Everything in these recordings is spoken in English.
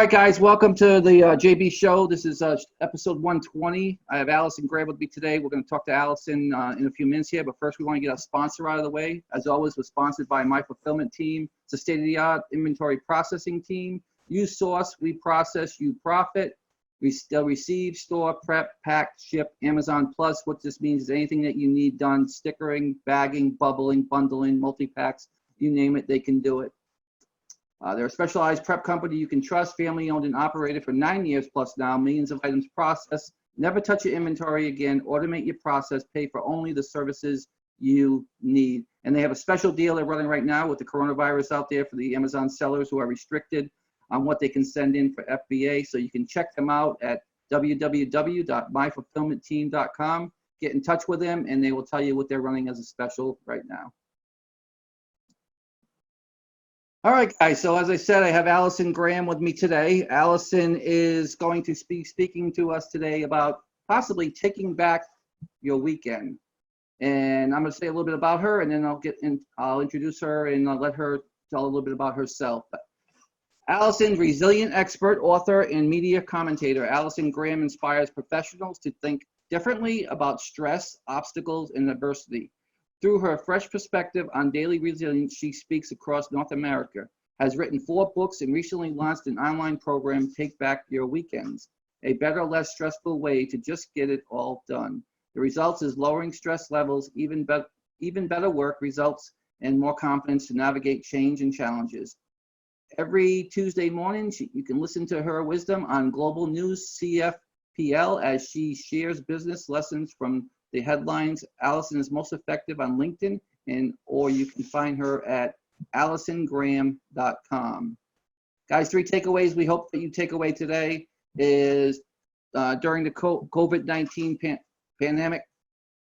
right, guys, welcome to the JB Show. This is episode 120. I have Allison Gray with me today. We're going to talk to Allison in a few minutes here, but first we want to get our sponsor out of the way. As always, we're sponsored by My Fulfillment Team. It's a state-of-the-art inventory processing team. You source, we process, you profit. We still receive, store, prep, pack, ship, Amazon Plus. What this means is anything that you need done, stickering, bagging, bubbling, bundling, multi-packs, you name it, they can do it. They're a specialized prep company you can trust, family owned and operated for 9 years plus now, millions of items processed. Never touch your inventory again, automate your process, pay for only the services you need. And they have a special deal they're running right now with the coronavirus out there for the Amazon sellers who are restricted on what they can send in for FBA. So you can check them out at www.myfulfillmentteam.com. Get in touch with them and they will tell you what they're running as a special right now. All right, guys, so as I said, I have Allison Graham with me today. Allison is going to be speaking to us today about possibly taking back your weekend. And I'm going to say a little bit about her, and then I'll introduce her and I'll let her tell a little bit about herself. Allison's resilient expert, author, and media commentator. Allison Graham inspires professionals to think differently about stress, obstacles, and adversity. Through her fresh perspective on daily resilience, she speaks across North America, has written 4 books, and recently launched an online program, Take Back Your Weekends, a better, less stressful way to just get it all done. The results is lowering stress levels, even better work results, and more confidence to navigate change and challenges. Every Tuesday morning, you can listen to her wisdom on Global News CFPL as she shares business lessons from the headlines. Allison is most effective on LinkedIn, or you can find her at allisongraham.com. Guys, 3 takeaways we hope that you take away today is during the COVID-19 pandemic,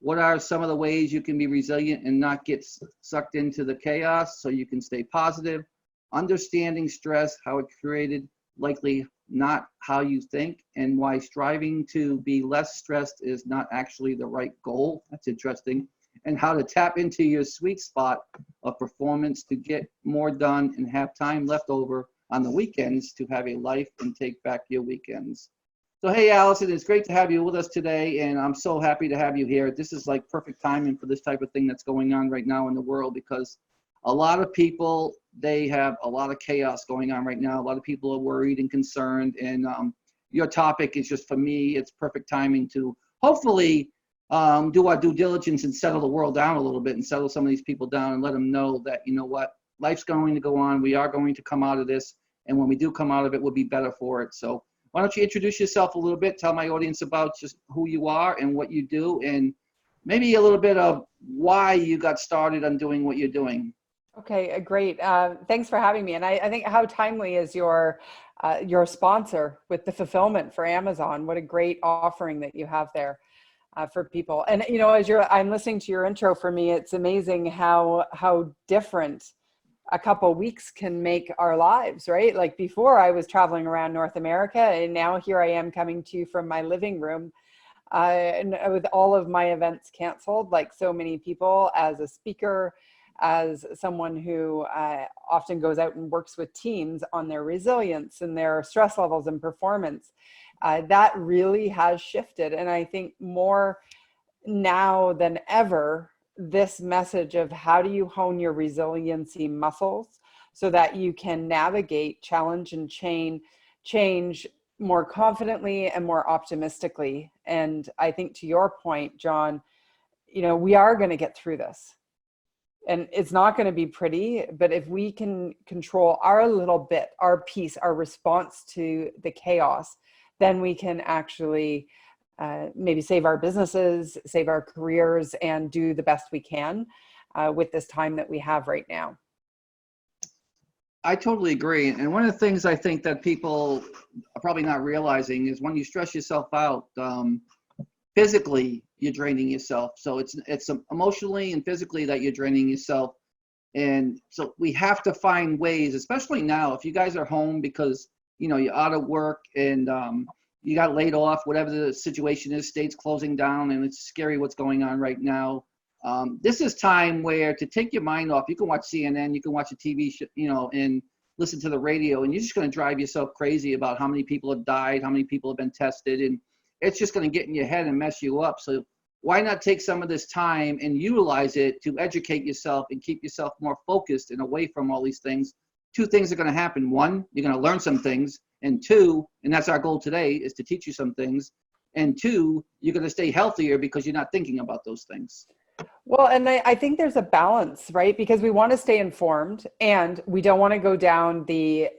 what are some of the ways you can be resilient and not get sucked into the chaos so you can stay positive? Understanding stress, how it created, likely not how you think, and why striving to be less stressed is not actually the right goal. That's interesting. And how to tap into your sweet spot of performance to get more done and have time left over on the weekends to have a life and take back your weekends. So, hey, Allison, it's great to have you with us today, and I'm so happy to have you here. This is like perfect timing for this type of thing that's going on right now in the world, because a lot of people, they have a lot of chaos going on right now. A lot of people are worried and concerned. And your topic is just, for me, it's perfect timing to hopefully do our due diligence and settle the world down a little bit and settle some of these people down and let them know that, you know what, life's going to go on. We are going to come out of this. And when we do come out of it, we'll be better for it. So why don't you introduce yourself a little bit, tell my audience about just who you are and what you do, and maybe a little bit of why you got started on doing what you're doing. Okay, great. Thanks for having me. And I think how timely is your sponsor with the fulfillment for Amazon. What a great offering that you have there for people. And you know, I'm listening to your intro, for me, it's amazing how different a couple weeks can make our lives, right? Like before, I was traveling around North America, and now here I am coming to you from my living room. And with all of my events canceled, like so many people, as a speaker, as someone who often goes out and works with teams on their resilience and their stress levels and performance, that really has shifted. And I think more now than ever, this message of how do you hone your resiliency muscles so that you can navigate challenge and change more confidently and more optimistically. And I think, to your point, John, you know, we are going to get through this. And it's not going to be pretty, but if we can control our little bit, our piece, our response to the chaos, then we can actually maybe save our businesses, save our careers, and do the best we can with this time that we have right now. I totally agree. And one of the things I think that people are probably not realizing is when you stress yourself out, physically, you're draining yourself. So it's emotionally and physically that you're draining yourself. And so we have to find ways, especially now, if you guys are home because, you know, you're out of work and you got laid off, whatever the situation is, states closing down, and it's scary what's going on right now. This is time where to take your mind off. You can watch CNN, you can watch a TV show, you know, and listen to the radio, and you're just going to drive yourself crazy about how many people have died, how many people have been tested, and it's just going to get in your head and mess you up. So why not take some of this time and utilize it to educate yourself and keep yourself more focused and away from all these things? Two things are going to happen. One, you're going to learn some things. And two, and that's our goal today, is to teach you some things. And two, you're going to stay healthier because you're not thinking about those things. Well, and I think there's a balance, right? Because we want to stay informed, and we don't want to go down the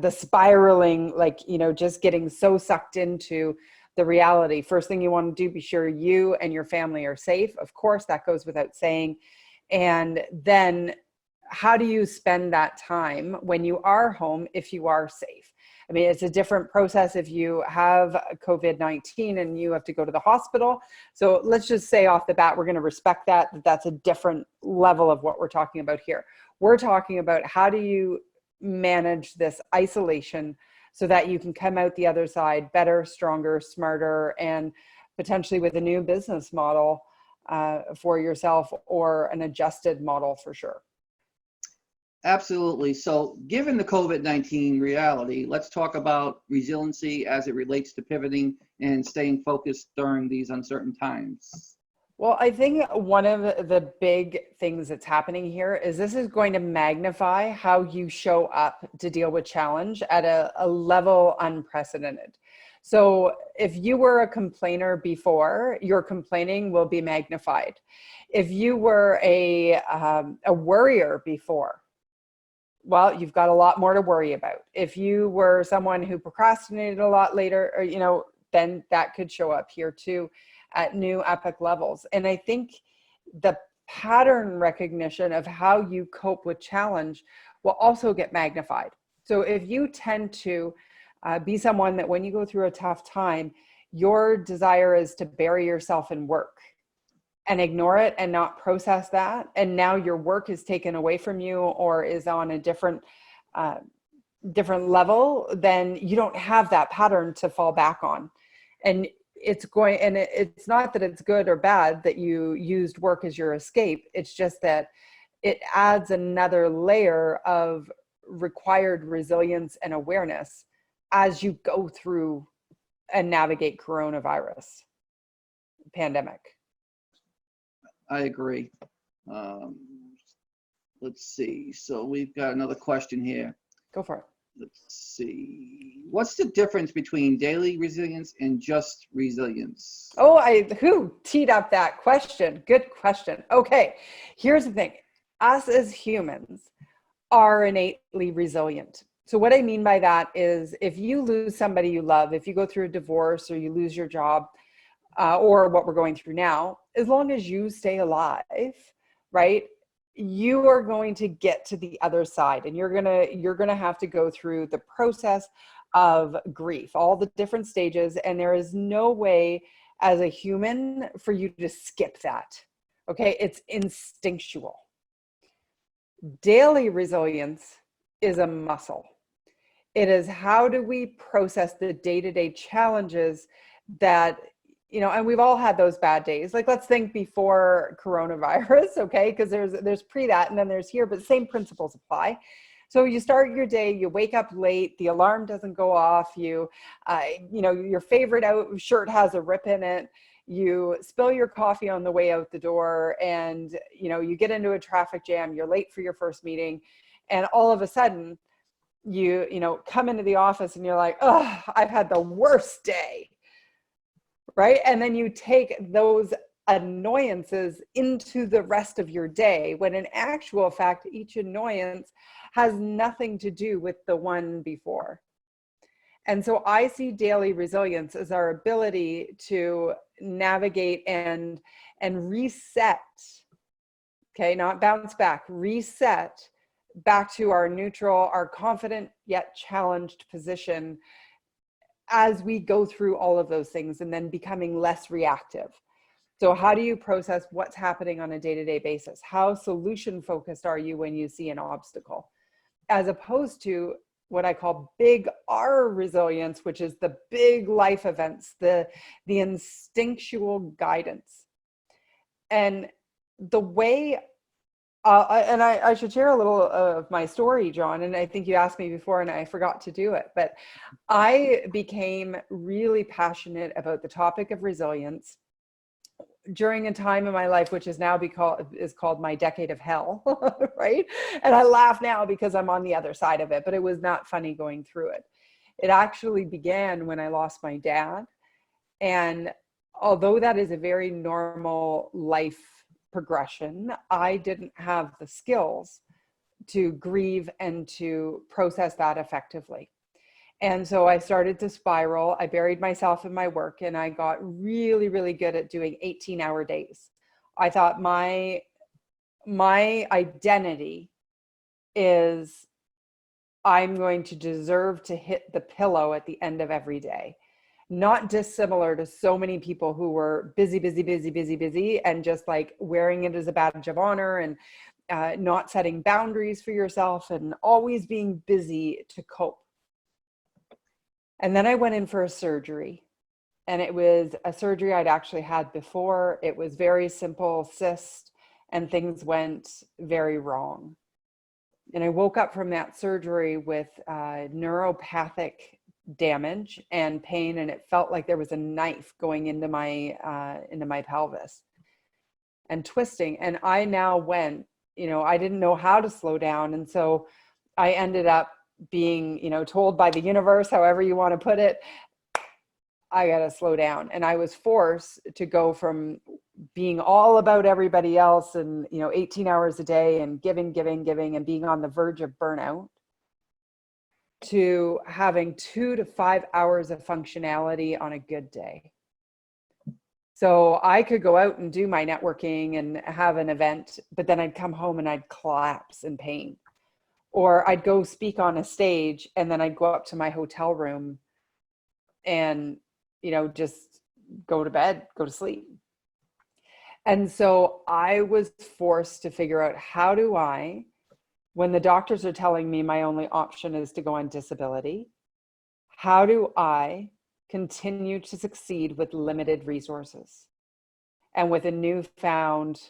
spiraling, like, just getting so sucked into the reality. First thing you want to do, be sure you and your family are safe. Of course, that goes without saying. And then how do you spend that time when you are home if you are safe? I mean, it's a different process if you have COVID-19 and you have to go to the hospital. So let's just say off the bat, we're going to respect that that's a different level of what we're talking about here. We're talking about how do you manage this isolation so that you can come out the other side better, stronger, smarter, and potentially with a new business model for yourself, or an adjusted model for sure. Absolutely. So given the COVID-19 reality, let's talk about resiliency as it relates to pivoting and staying focused during these uncertain times. Well, I think one of the big things that's happening here is this is going to magnify how you show up to deal with challenge at a level unprecedented. So if you were a complainer before, your complaining will be magnified. If you were a worrier before, well, you've got a lot more to worry about. If you were someone who procrastinated a lot later, or, then that could show up here too at new epic levels. And I think the pattern recognition of how you cope with challenge will also get magnified. So if you tend to be someone that when you go through a tough time, your desire is to bury yourself in work and ignore it and not process that, and now your work is taken away from you or is on a different level, then you don't have that pattern to fall back on. And it's not that it's good or bad that you used work as your escape. It's just that it adds another layer of required resilience and awareness as you go through and navigate coronavirus pandemic. I agree. Let's see. So we've got another question here. Go for it. Let's see. What's the difference between daily resilience and just resilience? Oh, who teed up that question? Good question. Okay, here's the thing. Us as humans are innately resilient. So what I mean by that is if you lose somebody you love, if you go through a divorce or you lose your job, or what we're going through now, as long as you stay alive, right, you are going to get to the other side, and you're gonna have to go through the process of grief, all the different stages, and there is no way as a human for you to skip that. Okay, it's instinctual. Daily resilience is a muscle. It is how do we process the day-to-day challenges that, and we've all had those bad days. Like, let's think before coronavirus, okay? Because there's pre that and then there's here, but the same principles apply. So you start your day, you wake up late, the alarm doesn't go off, your favorite shirt has a rip in it, you spill your coffee on the way out the door, and you get into a traffic jam, you're late for your first meeting, and all of a sudden you come into the office and you're like, oh, I've had the worst day. Right? And then you take those annoyances into the rest of your day, when in actual fact, each annoyance has nothing to do with the one before. And so I see daily resilience as our ability to navigate and reset, okay, not bounce back, reset back to our neutral, our confident yet challenged position as we go through all of those things, and then becoming less reactive. So how do you process what's happening on a day-to-day basis? How solution focused are you when you see an obstacle? As opposed to what I call big R resilience, which is the big life events, the instinctual guidance. And the way I should share a little of my story, John. And I think you asked me before and I forgot to do it. But I became really passionate about the topic of resilience during a time in my life, which is now is called my decade of hell, right? And I laugh now because I'm on the other side of it, but it was not funny going through it. It actually began when I lost my dad. And although that is a very normal life progression, I didn't have the skills to grieve and to process that effectively. And so I started to spiral. I buried myself in my work and I got really, really good at doing 18-hour days. I thought my identity is I'm going to deserve to hit the pillow at the end of every day. Not dissimilar to so many people who were busy, busy, busy, busy, busy, and just like wearing it as a badge of honor and not setting boundaries for yourself and always being busy to cope. And then I went in for a surgery, and it was a surgery I'd actually had before. It was very simple cyst, and things went very wrong. And I woke up from that surgery with neuropathic damage and pain, and it felt like there was a knife going into my pelvis and twisting. And I now went, I didn't know how to slow down, and so I ended up being, told by the universe, however you want to put it, I got to slow down. And I was forced to go from being all about everybody else and, 18 hours a day and giving and being on the verge of burnout to having 2 to 5 hours of functionality on a good day. So I could go out and do my networking and have an event, but then I'd come home and I'd collapse in pain. Or I'd go speak on a stage and then I'd go up to my hotel room and, just go to bed, go to sleep. And so I was forced to figure out, how do I, when the doctors are telling me my only option is to go on disability, how do I continue to succeed with limited resources and with a newfound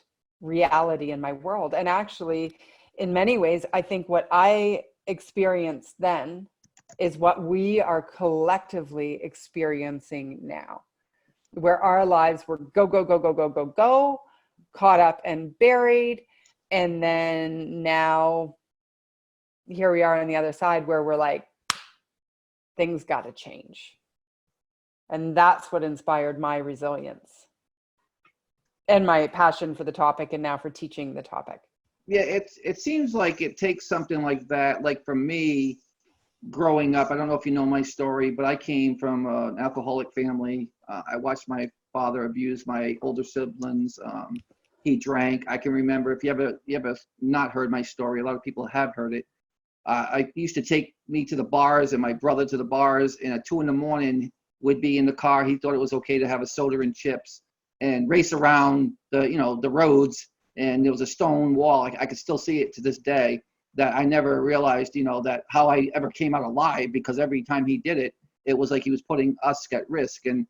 reality in my world? And actually, in many ways, I think what I experienced then is what we are collectively experiencing now, where our lives were go, go, go, go, go, go, go, caught up and buried. And then now here we are on the other side where we're like, things got to change. And that's what inspired my resilience and my passion for the topic, and now for teaching the topic. Yeah, it seems like it takes something like that. Like for me, growing up, I don't know if you know my story, but I came from an alcoholic family. I watched my father abuse my older siblings. He drank. I can remember, if you ever not heard my story, a lot of people have heard it. I used to take me to the bars and my brother to the bars, and at 2 a.m. would be in the car. He thought it was okay to have a soda and chips and race around the roads. And there was a stone wall. I could still see it to this day, that I never realized, that how I ever came out alive, because every time he did it, it was like he was putting us at risk. And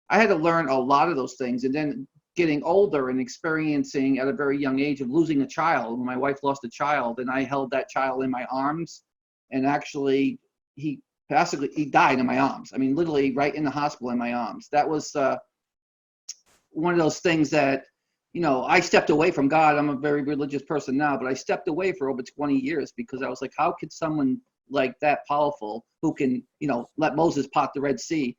I had to learn a lot of those things. And then getting older and experiencing at a very young age of losing a child, when my wife lost a child, and I held that child in my arms, and actually he died in my arms. I mean, literally right in the hospital in my arms. That was one of those things that, I stepped away from God. I'm a very religious person now, but I stepped away for over 20 years because I was like, how could someone like that powerful, who can, let Moses part the Red Sea,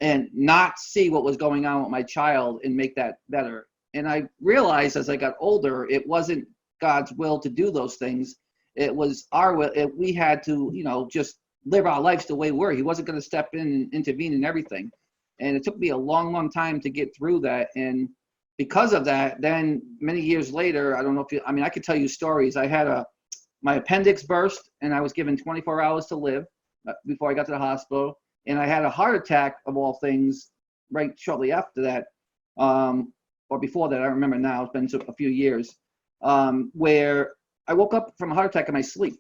and not see what was going on with my child and make that better? And I realized as I got older, it wasn't God's will to do those things. It was our will. We had to, just live our lives the way we were. He wasn't going to step in and intervene in everything. And it took me a long, long time to get through that. And because of that, then many years later, I don't know if I could tell you stories. I had my appendix burst, and I was given 24 hours to live before I got to the hospital. And I had a heart attack, of all things, right shortly after that, or before that. I remember now, it's been a few years, where I woke up from a heart attack in my sleep.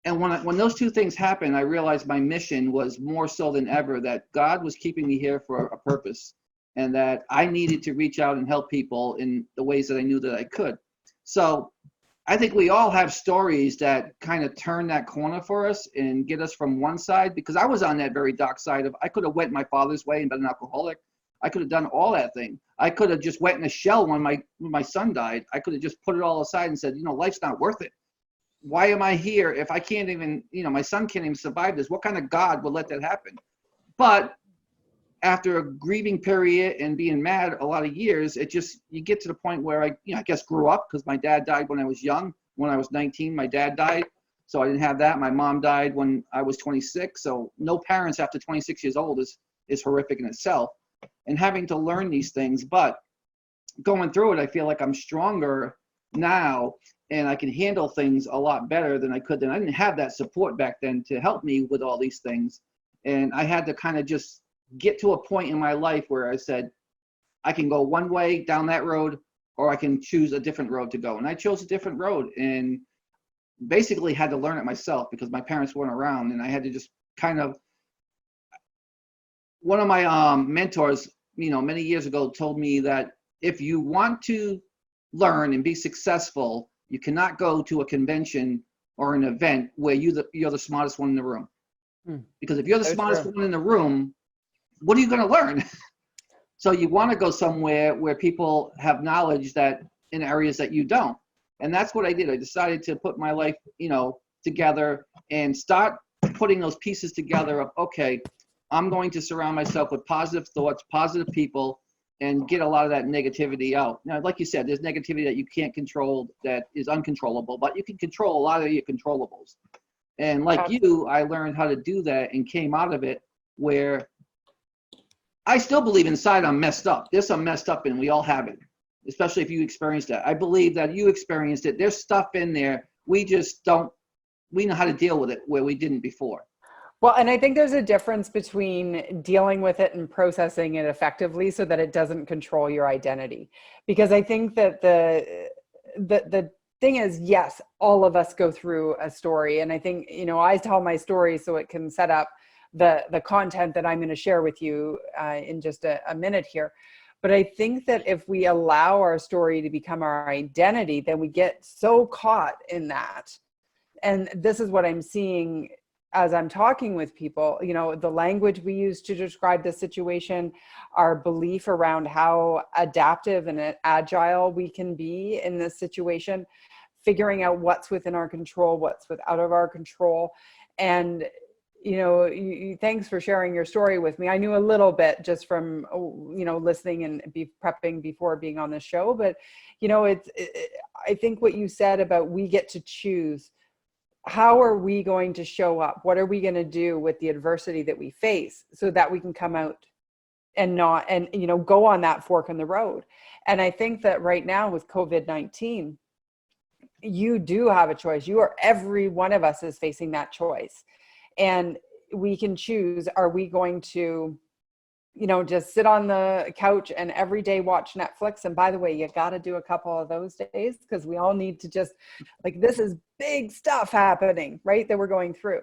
And when those two things happened, I realized my mission was more so than ever, that God was keeping me here for a purpose, and that I needed to reach out and help people in the ways that I knew that I could. So I think we all have stories that kind of turn that corner for us and get us from one side, because I was on that very dark side of, I could have went my father's way and been an alcoholic. I could have done all that thing. I could have just went in a shell when my son died. I could have just put it all aside and said, life's not worth it. Why am I here if I can't even, my son can't even survive this? What kind of God would let that happen? But after a grieving period and being mad a lot of years, you get to the point where I guess grew up, because my dad died when I was young. When I was 19, my dad died. So I didn't have that. My mom died when I was 26. So no parents after 26 years old is horrific in itself. And having to learn these things, but going through it, I feel like I'm stronger now and I can handle things a lot better than I could then. I didn't have that support back then to help me with all these things. And I had to kind of just get to a point in my life where I said, I can go one way down that road, or I can choose a different road to go. And I chose a different road and basically had to learn it myself because my parents weren't around. And I had to just kind of, one of my mentors, many years ago told me that if you want to learn and be successful, you cannot go to a convention or an event where you're the smartest one in the room. Because if you're the smartest one in the room, what are you going to learn? So you want to go somewhere where people have knowledge that in areas that you don't. And that's what I did. I decided to put my life, together and start putting those pieces together of, okay, I'm going to surround myself with positive thoughts, positive people, and get a lot of that negativity out. Now, like you said, there's negativity that you can't control that is uncontrollable, but you can control a lot of your controllables. And like you, I learned how to do that and came out of it where I still believe inside I'm messed up. There's some messed up and we all have it, especially if you experienced that. I believe that you experienced it. There's stuff in there. We know how to deal with it where we didn't before. Well, and I think there's a difference between dealing with it and processing it effectively so that it doesn't control your identity. Because I think that the thing is, yes, all of us go through a story. And I think, I tell my story so it can set up the content that I'm going to share with you in just a minute here. But I think that if we allow our story to become our identity, then we get so caught in that. And this is what I'm seeing as I'm talking with people, the language we use to describe the situation, our belief around how adaptive and agile we can be in this situation, figuring out what's within our control, what's out of our control. And, thanks for sharing your story with me. I knew a little bit just from, listening and prepping before being on the show, but, I think what you said about we get to choose. How are we going to show up? What are we going to do with the adversity that we face so that we can come out and go on that fork in the road? And I think that right now with COVID-19, you do have a choice. Every one of us is facing that choice. And we can choose, are we going to, just sit on the couch and every day watch Netflix? And by the way, you got to do a couple of those days because we all need to just, this is big stuff happening, right? That we're going through.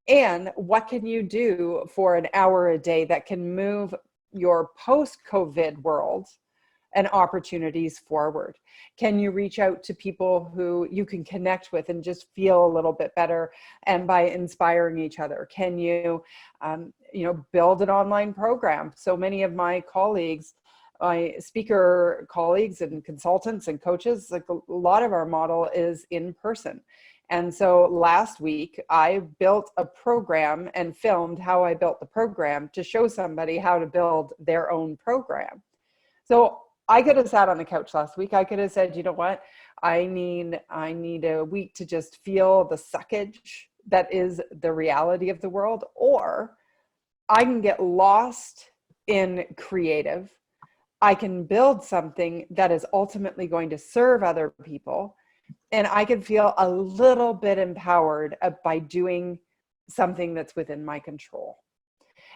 And what can you do for an hour a day that can move your post-COVID world and opportunities forward? Can you reach out to people who you can connect with and just feel a little bit better, and by inspiring each other? Can you, build an online program? So many of my colleagues, my speaker colleagues and consultants and coaches, a lot of our model is in person. And so last week I built a program and filmed how I built the program to show somebody how to build their own program. So I could have sat on the couch last week. I could have said, you know what, I need a week to just feel the suckage that is the reality of the world, or I can get lost in creative. I can build something that is ultimately going to serve other people, and I can feel a little bit empowered by doing something that's within my control.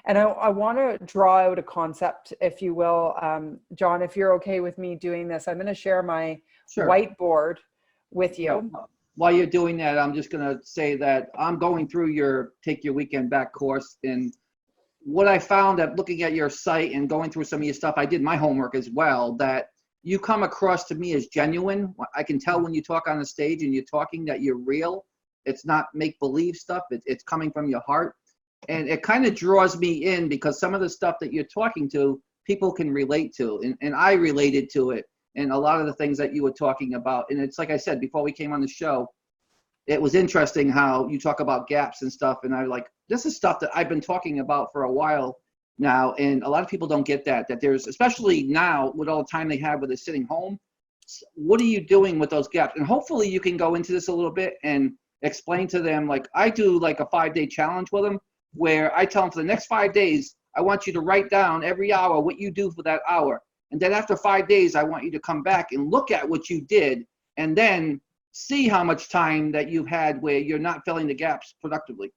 And I want to draw out a concept, if you will, John, if you're okay with me doing this. I'm going to share my whiteboard with you. While you're doing that, I'm just going to say that I'm going through your Take Your Weekend Back course. And what I found at looking at your site and going through some of your stuff, I did my homework as well, that you come across to me as genuine. I can tell when you talk on the stage and you're talking that you're real. It's not make-believe stuff. It's coming from your heart. And it kind of draws me in because some of the stuff that you're talking to, people can relate to. And I related to it. And a lot of the things that you were talking about. And it's like I said, before we came on the show, it was interesting how you talk about gaps and stuff. And I like, this is stuff that I've been talking about for a while now. And a lot of people don't get that there's, especially now with all the time they have with it sitting home, what are you doing with those gaps? And hopefully you can go into this a little bit and explain to them, like I do like a 5-day challenge with them where I tell them for the next 5 days, I want you to write down every hour what you do for that hour. And then after 5 days, I want you to come back and look at what you did and then see how much time that you've had where you're not filling the gaps productively.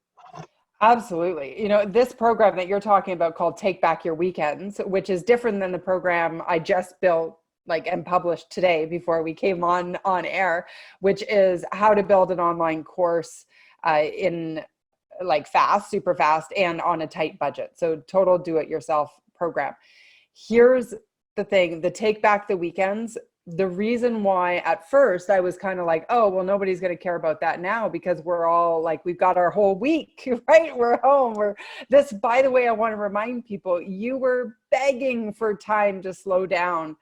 Absolutely. You know, this program that you're talking about called Take Back Your Weekends, which is different than the program I just built and published today before we came on air, which is how to build an online course in fast, super fast, and on a tight budget. So total do-it-yourself program. Here's the thing, the Take Back the Weekends. The reason why at first I was kind of like, oh, well, nobody's going to care about that now because we're all we've got our whole week, right? We're home. By the way, I want to remind people, you were begging for time to slow down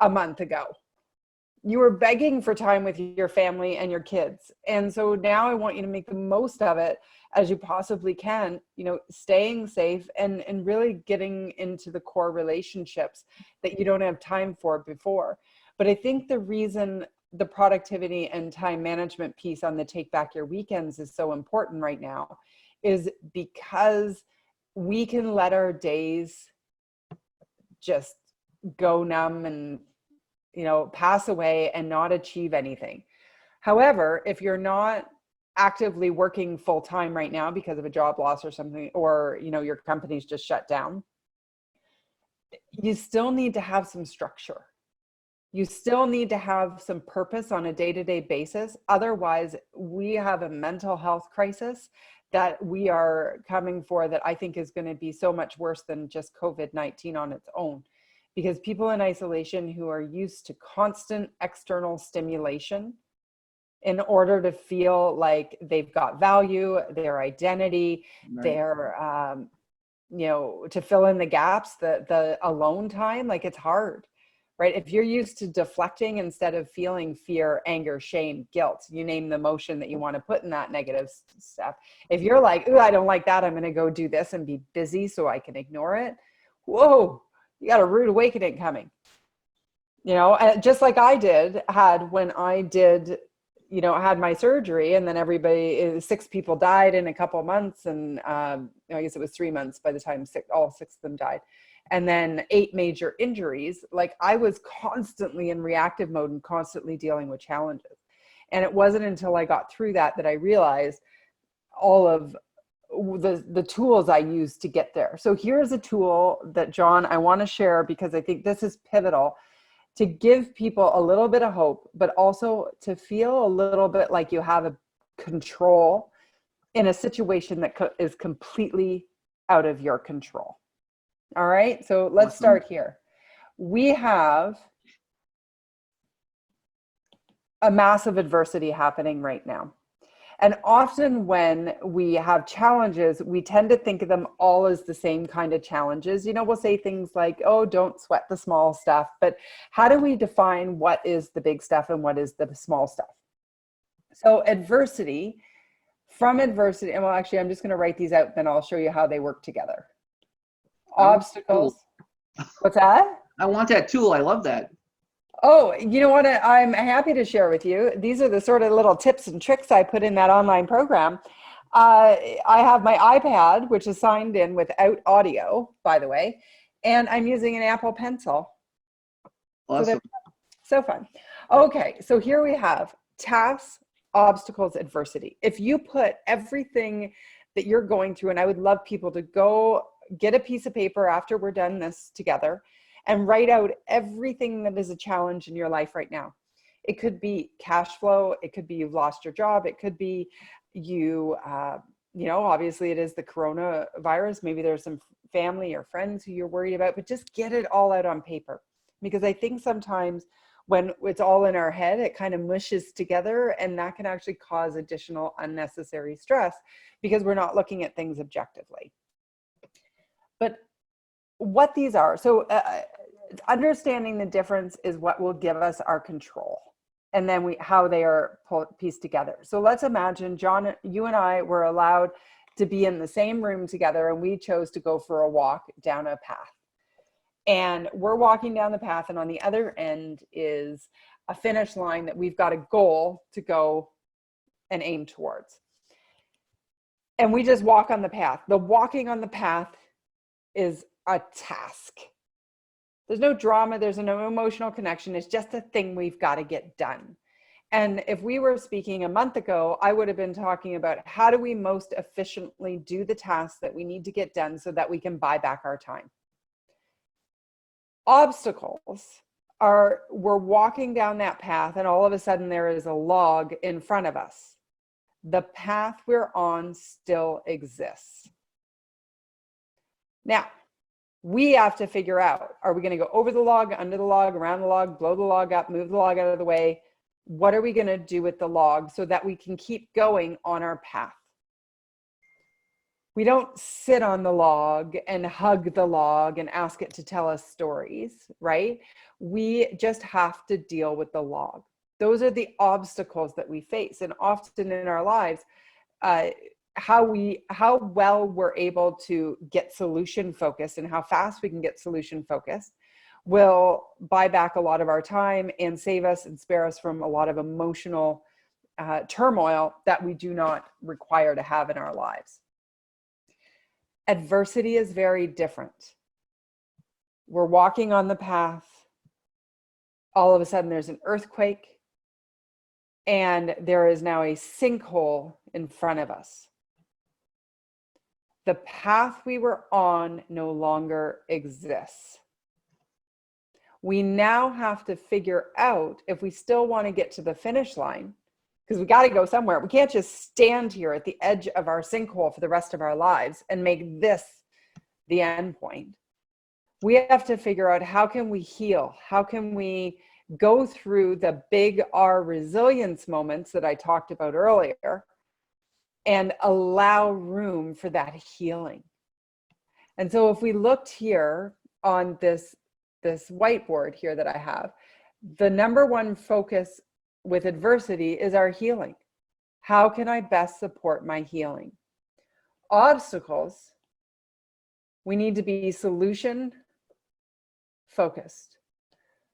a month ago. You were begging for time with your family and your kids. And so now I want you to make the most of it as you possibly can, staying safe and really getting into the core relationships that you don't have time for before. But I think the reason the productivity and time management piece on the Take Back Your Weekends is so important right now is because we can let our days just go numb and, pass away and not achieve anything. However, if you're not actively working full time right now because of a job loss or something, or, your company's just shut down, you still need to have some structure. You still need to have some purpose on a day-to-day basis. Otherwise, we have a mental health crisis that we are coming for that I think is going to be so much worse than just COVID-19 on its own. Because people in isolation who are used to constant external stimulation in order to feel like they've got value, their identity, right, their, to fill in the gaps, the alone time, it's hard. Right? If you're used to deflecting instead of feeling fear, anger, shame, guilt, you name the emotion that you want to put in that negative stuff. If you're like, ooh, I don't like that, I'm going to go do this and be busy so I can ignore it. Whoa, you got a rude awakening coming. Just like I had when I did, had my surgery, and then 6 people died in a couple of months. And I guess it was 3 months by the time all 6 of them died. And then 8 major injuries. I was constantly in reactive mode and constantly dealing with challenges. And it wasn't until I got through that I realized all of the tools I used to get there. So here's a tool that, John, I want to share because I think this is pivotal to give people a little bit of hope, but also to feel a little bit like you have a control in a situation that is completely out of your control. All right, so let's start here. We have a massive adversity happening right now. And often when we have challenges, we tend to think of them all as the same kind of challenges. We'll say things like, oh, don't sweat the small stuff. But how do we define what is the big stuff and what is the small stuff? So adversity, and well, actually, I'm just going to write these out, then I'll show you how they work together. Obstacles. What's that? I want that tool. I love that. Oh, you know what? I'm happy to share with you. These are the sort of little tips and tricks I put in that online program. I have my iPad, which is signed in without audio, by the way, and I'm using an Apple Pencil. Awesome. So fun. Okay, so here we have tasks, obstacles, adversity. If you put everything that you're going through, and I would love people to go get a piece of paper after we're done this together and write out everything that is a challenge in your life right now. It could be cash flow. It could be you've lost your job. It could be you, obviously it is the coronavirus. Maybe there's some family or friends who you're worried about, but just get it all out on paper. Because I think sometimes when it's all in our head, it kind of mushes together, and that can actually cause additional unnecessary stress because we're not looking at things objectively. But what these are, so understanding the difference is what will give us our control, and then how they are pieced together. So let's imagine, John, you and I were allowed to be in the same room together, and we chose to go for a walk down a path. And we're walking down the path, and on the other end is a finish line that we've got a goal to go and aim towards. And we just walk on the path. The walking on the path is a task. There's no drama, there's no emotional connection. It's just a thing we've got to get done. And if we were speaking a month ago, I would have been talking about how do we most efficiently do the tasks that we need to get done so that we can buy back our time. Obstacles are, we're walking down that path and all of a sudden there is a log in front of us. The path we're on still exists. Now, we have to figure out, are we going to go over the log, under the log, around the log, blow the log up, move the log out of the way? What are we going to do with the log so that we can keep going on our path? We don't sit on the log and hug the log and ask it to tell us stories, right? We just have to deal with the log. Those are the obstacles that we face. And often in our lives, how well we're able to get solution focused and how fast we can get solution focused will buy back a lot of our time and save us and spare us from a lot of emotional turmoil that we do not require to have in our lives. Adversity is very different. We're walking on the path. All of a sudden there's an earthquake and there is now a sinkhole in front of us. The path we were on no longer exists. We now have to figure out if we still want to get to the finish line, because we got to go somewhere. We can't just stand here at the edge of our sinkhole for the rest of our lives and make this the end point. We have to figure out, how can we heal? How can we go through the big R resilience moments that I talked about earlier and allow room for that healing? And so if we looked here on this whiteboard here that I have, the number one focus with adversity is our healing. How can I best support my healing? Obstacles, we need to be solution focused.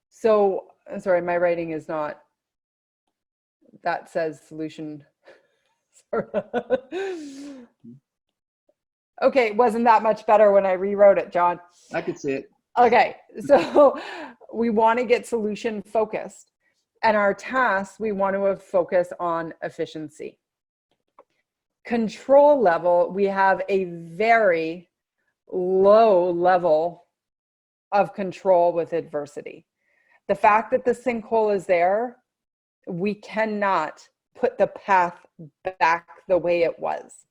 So, sorry, my writing is not, that says solution. Okay, wasn't that much better when I rewrote it, John? I could see it. Okay, so we want to get solution focused. And our tasks, we want to focus on efficiency. Control level, we have a very low level of control with adversity. The fact that the sinkhole is there, we cannot put the path back the way it was.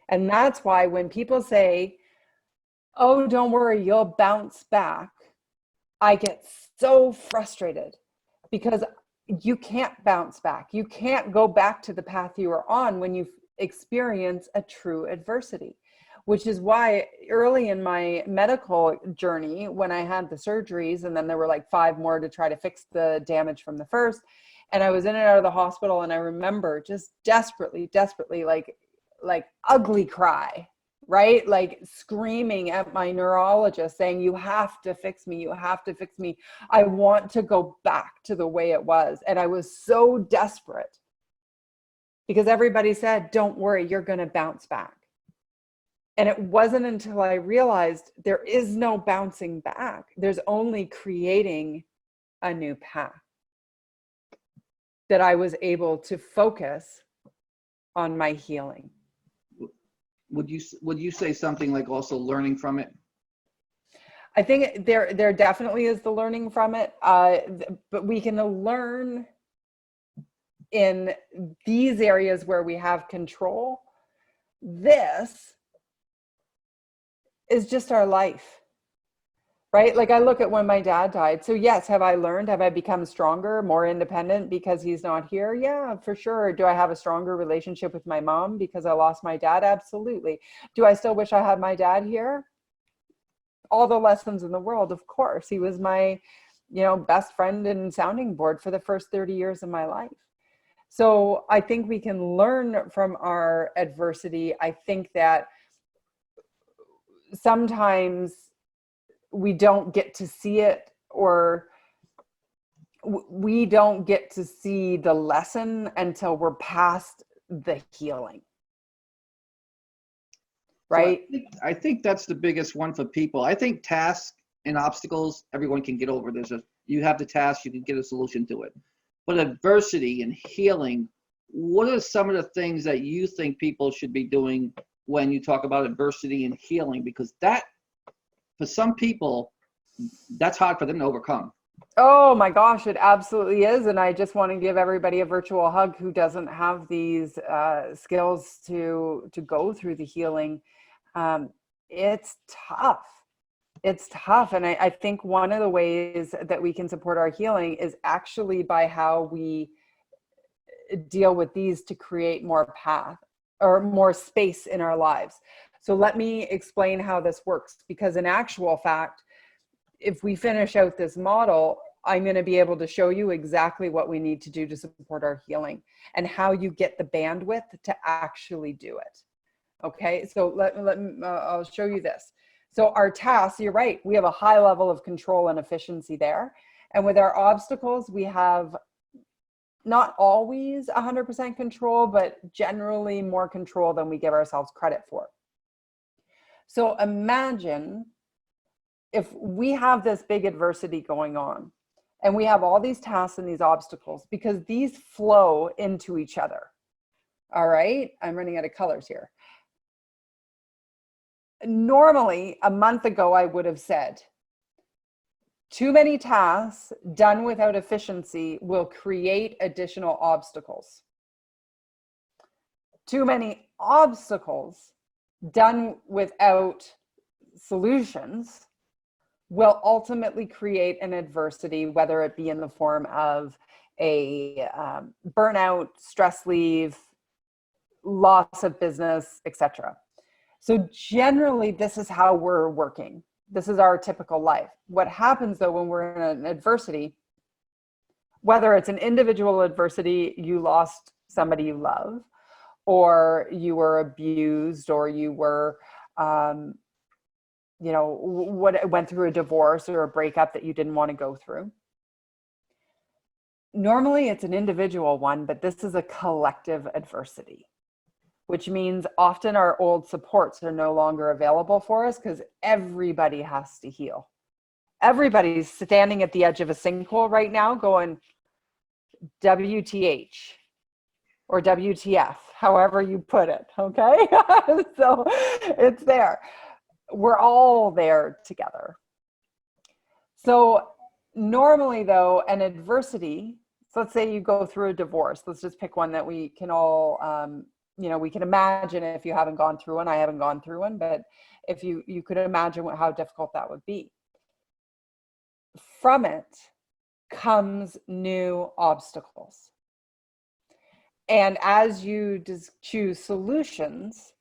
And that's why when people say, oh, don't worry, you'll bounce back, I get so frustrated. Because you can't bounce back. You can't go back to the path you were on when you experience a true adversity, which is why early in my medical journey, when I had the surgeries, and then there were like 5 more to try to fix the damage from the first, and I was in and out of the hospital, and I remember just desperately, like ugly cry, right? Like screaming at my neurologist saying, you have to fix me. You have to fix me. I want to go back to the way it was. And I was so desperate because everybody said, don't worry, you're going to bounce back. And it wasn't until I realized there is no bouncing back. There's only creating a new path that I was able to focus on my healing. Would you say something like also learning from it? I think there definitely is the learning from it, but we can learn in these areas where we have control. This is just our life. right? Like I look at when my dad died. So yes, have I learned? Have I become stronger, more independent because he's not here? Yeah, for sure. Do I have a stronger relationship with my mom because I lost my dad? Absolutely. Do I still wish I had my dad here? All the lessons in the world, of course. He was my, best friend and sounding board for the first 30 years of my life. So I think we can learn from our adversity. I think that sometimes we don't get to see it, or we don't get to see the lesson until we're past the healing. So Right? I think that's the biggest one for people. I think tasks and obstacles, everyone can get over. You have the task, you can get a solution to it. But adversity and healing, what are some of the things that you think people should be doing when you talk about adversity and healing? Because that, for some people, that's hard for them to overcome. Oh my gosh, it absolutely is. And I just want to give everybody a virtual hug who doesn't have these skills to go through the healing. It's tough. It's tough. And I think one of the ways that we can support our healing is actually by how we deal with these to create more path or more space in our lives. So let me explain how this works, because in actual fact, if we finish out this model, I'm going to be able to show you exactly what we need to do to support our healing and how you get the bandwidth to actually do it. Okay, so I'll show you this. So our tasks, you're right, we have a high level of control and efficiency there. And with our obstacles, we have not always 100% control, but generally more control than we give ourselves credit for. So imagine if we have this big adversity going on and we have all these tasks and these obstacles, because these flow into each other. All right, I'm running out of colors here. Normally, a month ago, I would have said, too many tasks done without efficiency will create additional obstacles. Too many obstacles done without solutions will ultimately create an adversity, whether it be in the form of a burnout, stress leave, loss of business, etc. So generally, this is how we're working. This is our typical life. What happens though when we're in an adversity, whether it's an individual adversity, you lost somebody you love, or you were abused, or you were, went through a divorce or a breakup that you didn't want to go through. Normally it's an individual one, but this is a collective adversity, which means often our old supports are no longer available for us because everybody has to heal. Everybody's standing at the edge of a sinkhole right now going, WTH or WTF, however you put it, okay? So it's there. We're all there together. So normally though, an adversity, so let's say you go through a divorce. Let's just pick one that we can all, we can imagine. If you haven't gone through one, I haven't gone through one, but if you could imagine how difficult that would be. From it comes new obstacles. And as you choose solutions,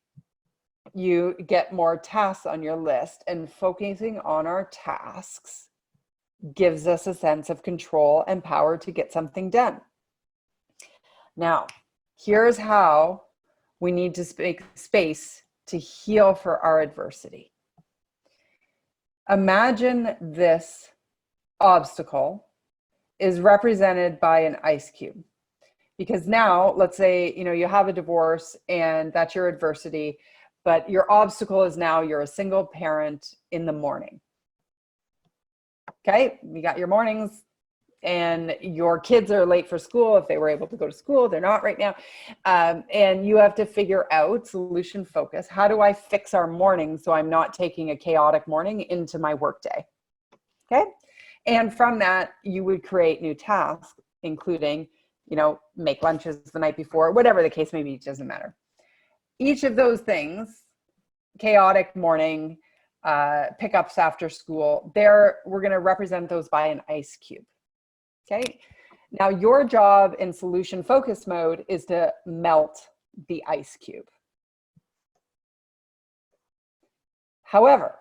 you get more tasks on your list, and focusing on our tasks gives us a sense of control and power to get something done. Now, here's how we need to make space to heal for our adversity. Imagine this obstacle is represented by an ice cube. Because now, let's say, you have a divorce and that's your adversity, but your obstacle is now you're a single parent in the morning. Okay, you got your mornings and your kids are late for school. If they were able to go to school, they're not right now. And you have to figure out solution focus. How do I fix our morning so I'm not taking a chaotic morning into my workday? Okay. And from that, you would create new tasks, including, make lunches the night before, whatever the case may be, it doesn't matter. Each of those things, chaotic morning, pickups after school, there we're going to represent those by an ice cube. Okay. Now your job in solution focus mode is to melt the ice cube. However,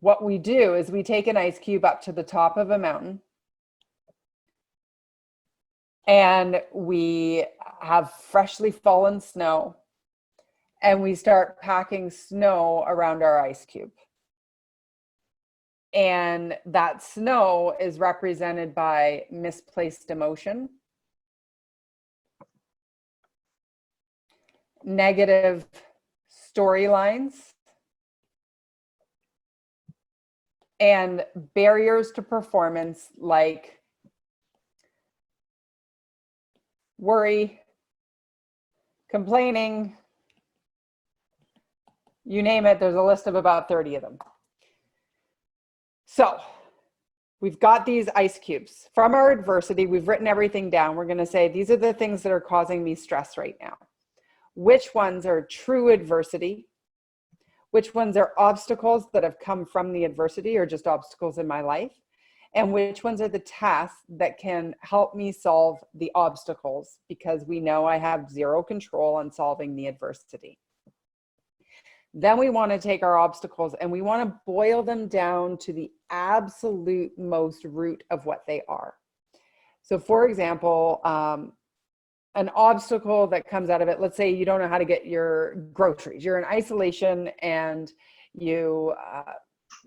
what we do is we take an ice cube up to the top of a mountain and we have freshly fallen snow and we start packing snow around our ice cube. And that snow is represented by misplaced emotion, negative storylines, and barriers to performance like worry, complaining, you name it, there's a list of about 30 of them. So we've got these ice cubes. From our adversity, we've written everything down. We're going to say, these are the things that are causing me stress right now. Which ones are true adversity? Which ones are obstacles that have come from the adversity or just obstacles in my life? And which ones are the tasks that can help me solve the obstacles, because we know I have zero control on solving the adversity. Then we want to take our obstacles and we want to boil them down to the absolute most root of what they are. So for example, an obstacle that comes out of it, let's say you don't know how to get your groceries. You're in isolation and you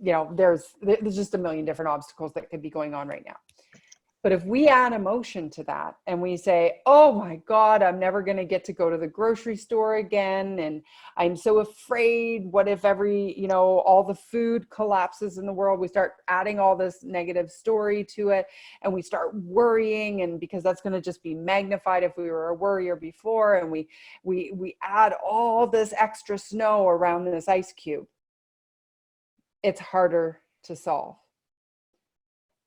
know, there's just a million different obstacles that could be going on right now. But if we add emotion to that and we say, oh my God, I'm never going to get to go to the grocery store again. And I'm so afraid. What if all the food collapses in the world? We start adding all this negative story to it and we start worrying. And because that's going to just be magnified if we were a worrier before. And we add all this extra snow around this ice cube. It's harder to solve.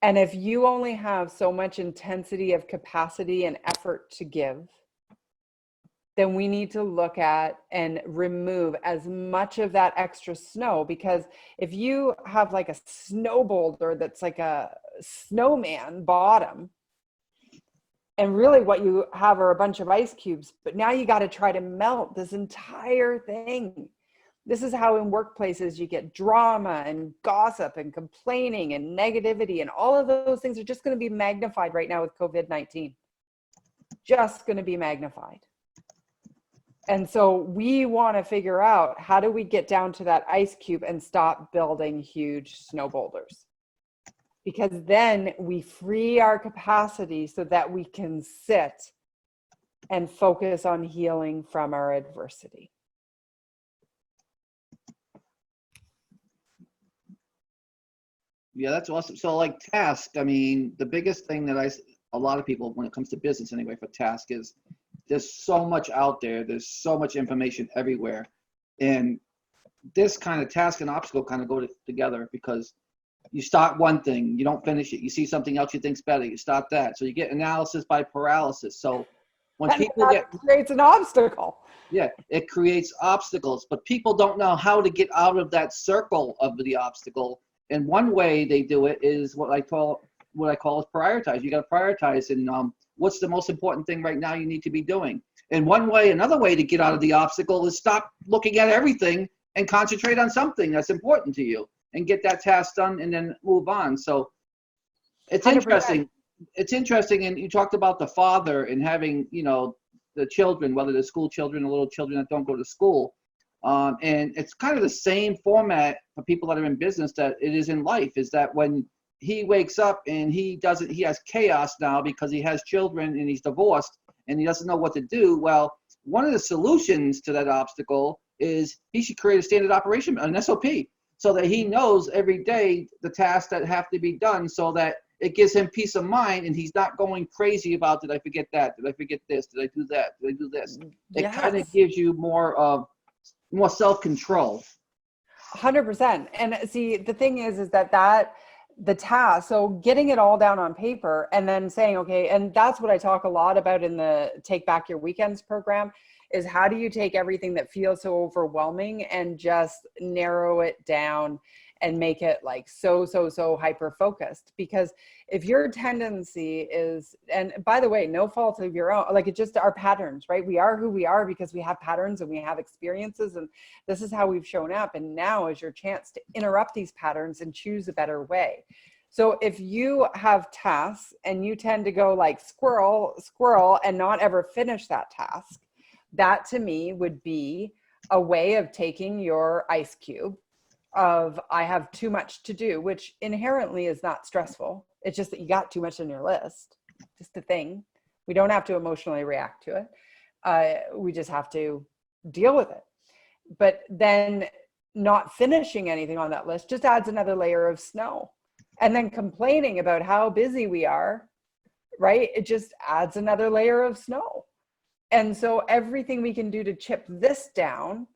And if you only have so much intensity of capacity and effort to give, then we need to look at and remove as much of that extra snow. Because if you have like a snow boulder that's like a snowman bottom, and really what you have are a bunch of ice cubes, but now you got to try to melt this entire thing. This is how in workplaces you get drama and gossip and complaining and negativity, and all of those things are just going to be magnified right now with COVID-19. Just going to be magnified. And so we want to figure out, how do we get down to that ice cube and stop building huge snow boulders? Because then we free our capacity so that we can sit and focus on healing from our adversity. Yeah, that's awesome. So like task, I mean, the biggest thing that a lot of people, when it comes to business anyway, for task is there's so much out there. There's so much information everywhere. And this kind of task and obstacle kind of go together, because you start one thing, you don't finish it. You see something else you think's better, you start that. So you get analysis by paralysis. So when people creates an obstacle. Yeah, it creates obstacles, but people don't know how to get out of that circle of the obstacle. And one way they do it is what I call is prioritize. You got to prioritize, and what's the most important thing right now you need to be doing. And another way to get out of the obstacle is stop looking at everything and concentrate on something that's important to you and get that task done and then move on. So it's 100%. Interesting. It's interesting. And you talked about the father and having, the children, whether they're school children or little children that don't go to school. And it's kind of the same format for people that are in business that it is in life, is that when he wakes up and he has chaos now because he has children and he's divorced and he doesn't know what to do. Well, one of the solutions to that obstacle is he should create a standard operation, an SOP, so that he knows every day the tasks that have to be done, so that it gives him peace of mind and he's not going crazy about, did I forget that? Did I forget this? Did I do that? Did I do this? It kind of gives you more self-control. 100%. And see, the thing is that the task, so getting it all down on paper and then saying, okay, and that's what I talk a lot about in the Take Back Your Weekends program, is how do you take everything that feels so overwhelming and just narrow it down and make it like so hyper focused? Because if your tendency is, and by the way, no fault of your own, like it's just our patterns, right? We are who we are because we have patterns and we have experiences, and this is how we've shown up. And now is your chance to interrupt these patterns and choose a better way. So if you have tasks and you tend to go like squirrel, squirrel, and not ever finish that task, that to me would be a way of taking your ice cube of I have too much to do, which inherently is not stressful. It's just that you got too much on your list. Just a thing. We don't have to emotionally react to it. We just have to deal with it. But then not finishing anything on that list just adds another layer of snow. And then complaining about how busy we are, right? It just adds another layer of snow. And so everything we can do to chip this down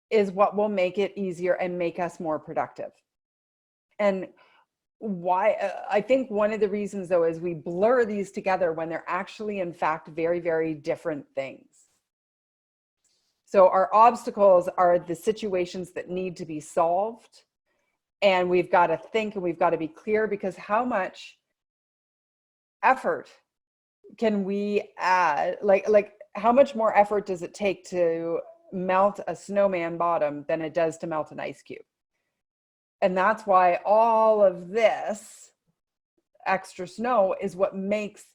is what will make it easier and make us more productive. And why I think one of the reasons though is we blur these together when they're actually in fact very, very different things. So our obstacles are the situations that need to be solved, and we've got to think and we've got to be clear, because how much effort can we add, like how much more effort does it take to melt a snowman bottom than it does to melt an ice cube? And that's why all of this extra snow is what makes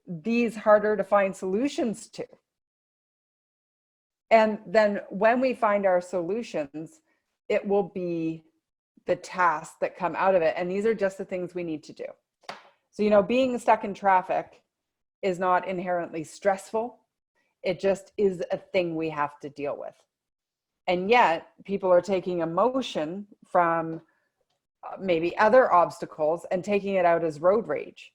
these harder to find solutions to. And then when we find our solutions, it will be the tasks that come out of it. And these are just the things we need to do. So, you know, being stuck in traffic is not inherently stressful. It just is a thing we have to deal with. And yet people are taking emotion from maybe other obstacles and taking it out as road rage.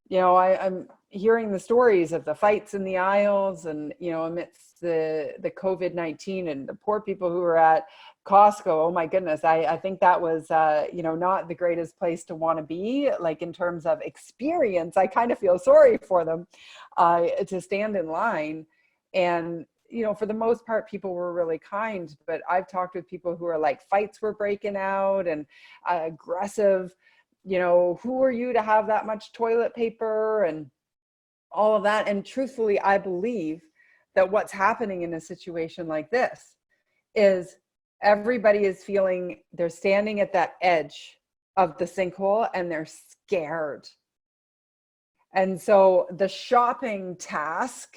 You know, I'm hearing the stories of the fights in the aisles and, you know, amidst the COVID-19 and the poor people who were at Costco. Oh my goodness. I think that was, you know, not the greatest place to want to be, like in terms of experience. I kind of feel sorry for them to stand in line. And, you know, for the most part, people were really kind, but I've talked with people who are like fights were breaking out and aggressive. You know, who are you to have that much toilet paper and all of that? And truthfully, I believe that what's happening in a situation like this is everybody is feeling they're standing at that edge of the sinkhole and they're scared. And so the shopping task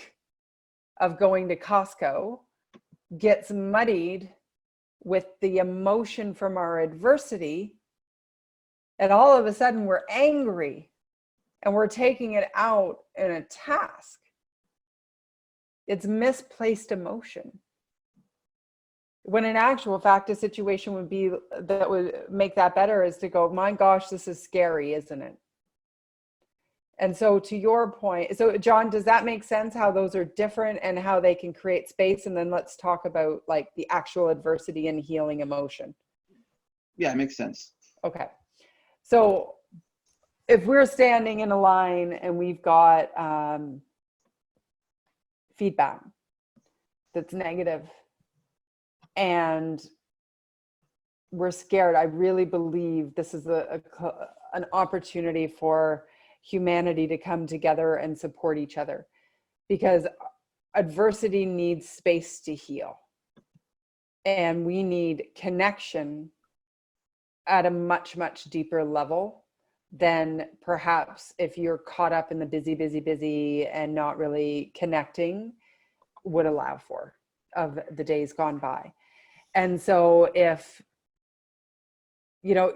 of going to Costco gets muddied with the emotion from our adversity. And all of a sudden we're angry and we're taking it out in a task. It's misplaced emotion. When in actual fact, a situation would be that would make that better is to go, my gosh, this is scary, isn't it? And so to your point, so John, does that make sense how those are different and how they can create space? And then let's talk about like the actual adversity and healing emotion. Yeah, it makes sense. Okay. So if we're standing in a line and we've got feedback that's negative and we're scared, I really believe this is an opportunity for humanity to come together and support each other, because adversity needs space to heal. And we need connection at a much, much deeper level than perhaps if you're caught up in the busy and not really connecting would allow for of the days gone by. And so if, you know,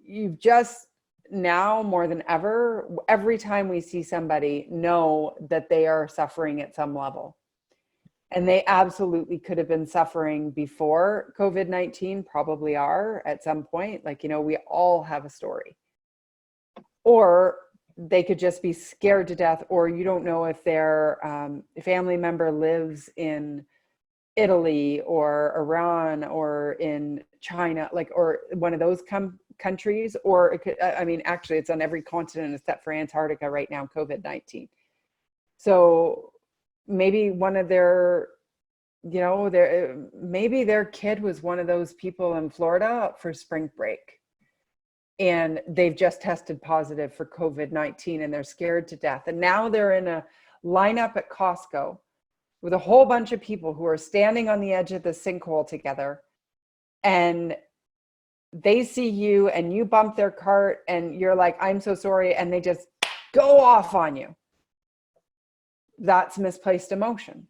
you've just now more than ever, every time we see somebody, know that they are suffering at some level. And they absolutely could have been suffering before COVID-19, probably are at some point. Like, you know, we all have a story. Or they could just be scared to death, or you don't know if their family member lives in Italy or Iran or in China, like, or one of those countries, or it could, I mean, actually it's on every continent except for Antarctica right now, COVID-19. So maybe one of their, maybe their kid was one of those people in Florida up for spring break, and they've just tested positive for COVID-19 and they're scared to death. And now they're in a lineup at Costco with a whole bunch of people who are standing on the edge of the sinkhole together, and they see you and you bump their cart and you're like, I'm so sorry. And they just go off on you. That's misplaced emotion.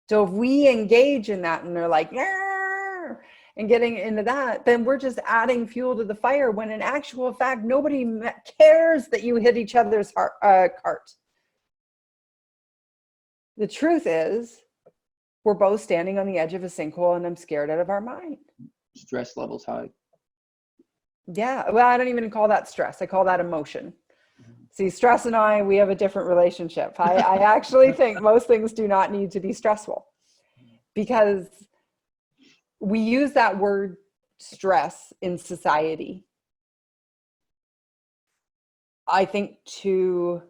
So if we engage in that and they're like, and getting into that, then we're just adding fuel to the fire, when in actual fact, nobody cares that you hit each other's cart. The truth is, we're both standing on the edge of a sinkhole and I'm scared out of our mind. Stress levels high. Yeah, well, I don't even call that stress. I call that emotion. See, stress and I, we have a different relationship. I actually think most things do not need to be stressful, because we use that word stress in society, I think, too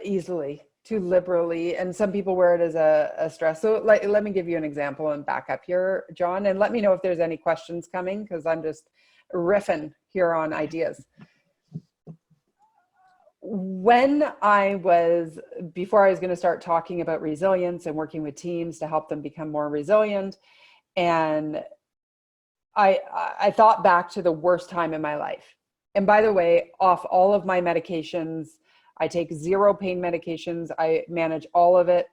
easily, too liberally, and some people wear it as a stress. So let me give you an example and back up here, John, and let me know if there's any questions coming, because I'm just riffing here on ideas. Before I was going to start talking about resilience and working with teams to help them become more resilient, and I thought back to the worst time in my life. And by the way, off all of my medications, I take 0 pain medications. I manage all of it.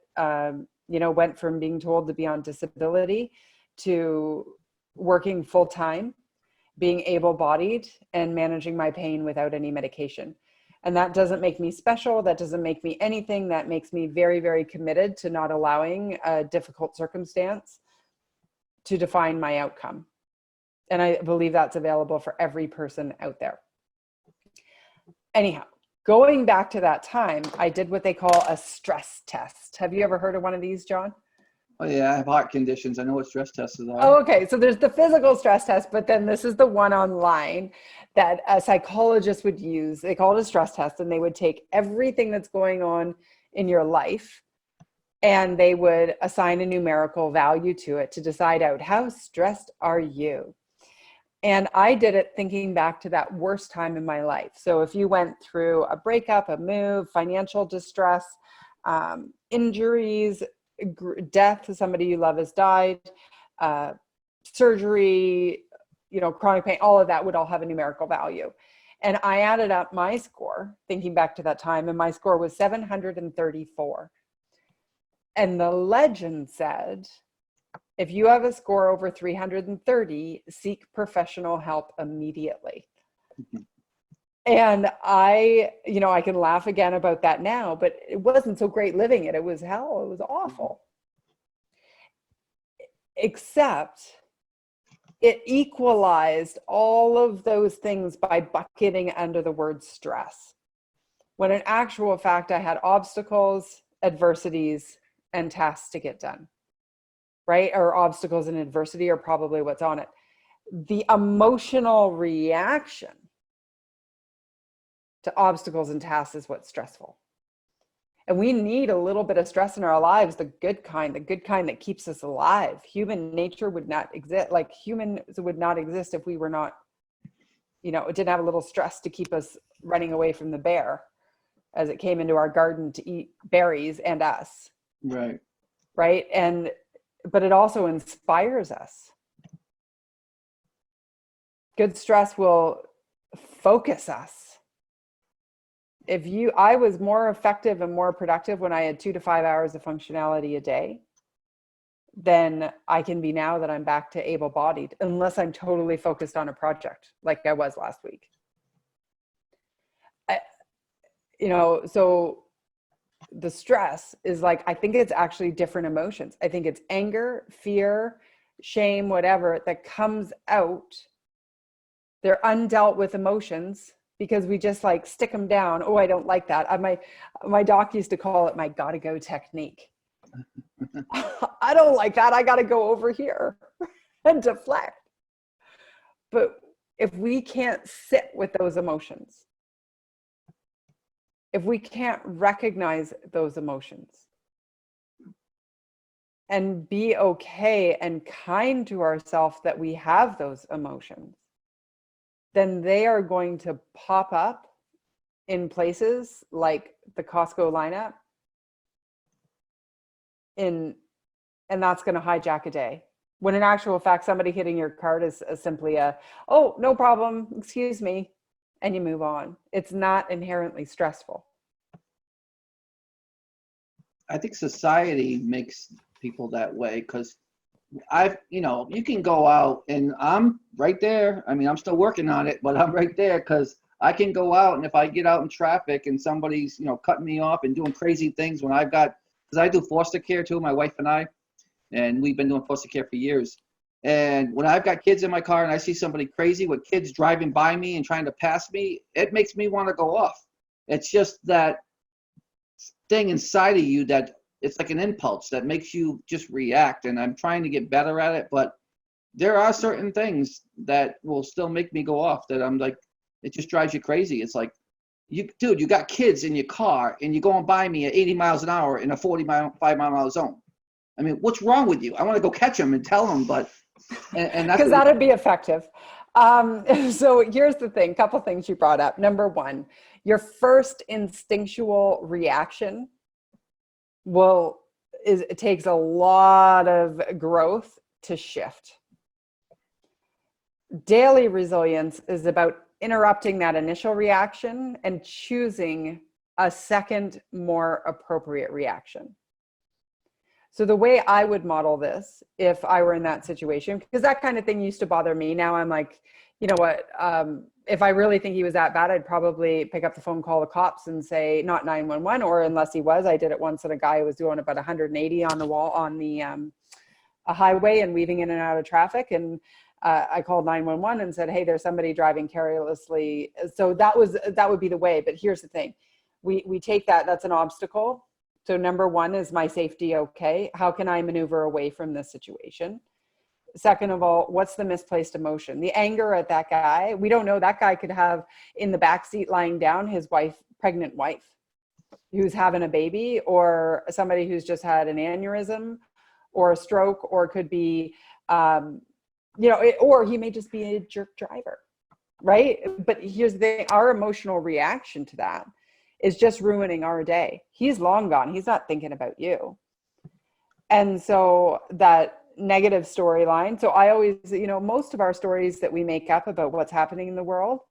Went from being told to be on disability to working full time, being able-bodied, and managing my pain without any medication. And that doesn't make me special. That doesn't make me anything. That makes me very, very committed to not allowing a difficult circumstance to define my outcome. And I believe that's available for every person out there. Anyhow, going back to that time, I did what they call a stress test. Have you ever heard of one of these, John? Oh yeah, I have heart conditions. I know what stress tests are. Oh, okay. So there's the physical stress test, but then this is the one online that a psychologist would use. They call it a stress test, and they would take everything that's going on in your life and they would assign a numerical value to it to decide out, how stressed are you? And I did it thinking back to that worst time in my life. So if you went through a breakup, a move, financial distress, injuries, death, somebody you love has died, surgery, chronic pain, all of that would all have a numerical value. And I added up my score, thinking back to that time, and my score was 734. And the legend said, if you have a score over 330, seek professional help immediately. And I can laugh again about that now, but it wasn't so great living it. It was hell. It was awful. Except it equalized all of those things by bucketing under the word stress. When in actual fact, I had obstacles, adversities, and tasks to get done. Right? Or obstacles and adversity are probably what's on it. The emotional reaction to obstacles and tasks is what's stressful. And we need a little bit of stress in our lives, the good kind that keeps us alive. Human nature would not exist. Like humans would not exist if we were not, it didn't have a little stress to keep us running away from the bear as it came into our garden to eat berries and us. Right. Right. But it also inspires us. Good stress will focus us. I was more effective and more productive when I had 2 to 5 hours of functionality a day than I can be now that I'm back to able-bodied, unless I'm totally focused on a project like I was last week. So the stress is like, I think it's actually different emotions. I think it's anger, fear, shame, whatever that comes out. They're undealt with emotions because we just like stick them down. Oh, I don't like that. My doc used to call it my gotta go technique. I don't like that. I gotta go over here and deflect. But if we can't sit with those emotions, if we can't recognize those emotions and be okay and kind to ourselves that we have those emotions, then they are going to pop up in places like the Costco lineup and that's going to hijack a day. When in actual fact, somebody hitting your cart is simply oh, no problem, excuse me, and you move on. It's not inherently stressful. I think society makes people that way because you can go out and I'm right there. I mean, I'm still working on it, but I'm right there because I can go out, and if I get out in traffic and somebody's, cutting me off and doing crazy things because I do foster care too, my wife and I, and we've been doing foster care for years. And when I've got kids in my car and I see somebody crazy with kids driving by me and trying to pass me, it makes me want to go off. It's just that thing inside of you that it's like an impulse that makes you just react. And I'm trying to get better at it, but there are certain things that will still make me go off that I'm like, it just drives you crazy. It's like, you got kids in your car and you're going by me at 80 miles an hour in a 5-mile zone. I mean, what's wrong with you? I want to go catch them and tell them, but and that's because that'd be effective. So here's the thing, couple things you brought up. Number one, your first instinctual reaction it takes a lot of growth to shift. Daily resilience is about interrupting that initial reaction and choosing a second, more appropriate reaction. So the way I would model this, if I were in that situation, because that kind of thing used to bother me. Now I'm like, you know what? If I really think he was that bad, I'd probably pick up the phone, call the cops and say, not 911, or unless he was, I did it once at a guy who was doing about 180 on the wall on the a highway and weaving in and out of traffic. And I called 911 and said, hey, there's somebody driving carelessly. So that would be the way. But here's the thing. We take that's an obstacle. So number one, is my safety okay? How can I maneuver away from this situation? Second of all, what's the misplaced emotion? The anger at that guy. We don't know. That guy could have in the backseat lying down his pregnant wife who's having a baby, or somebody who's just had an aneurysm or a stroke, or could be, or he may just be a jerk driver, right? But here's the thing, our emotional reaction to that is just ruining our day. He's long gone. He's not thinking about you. And so that negative storyline. So I always, most of our stories that we make up about what's happening in the world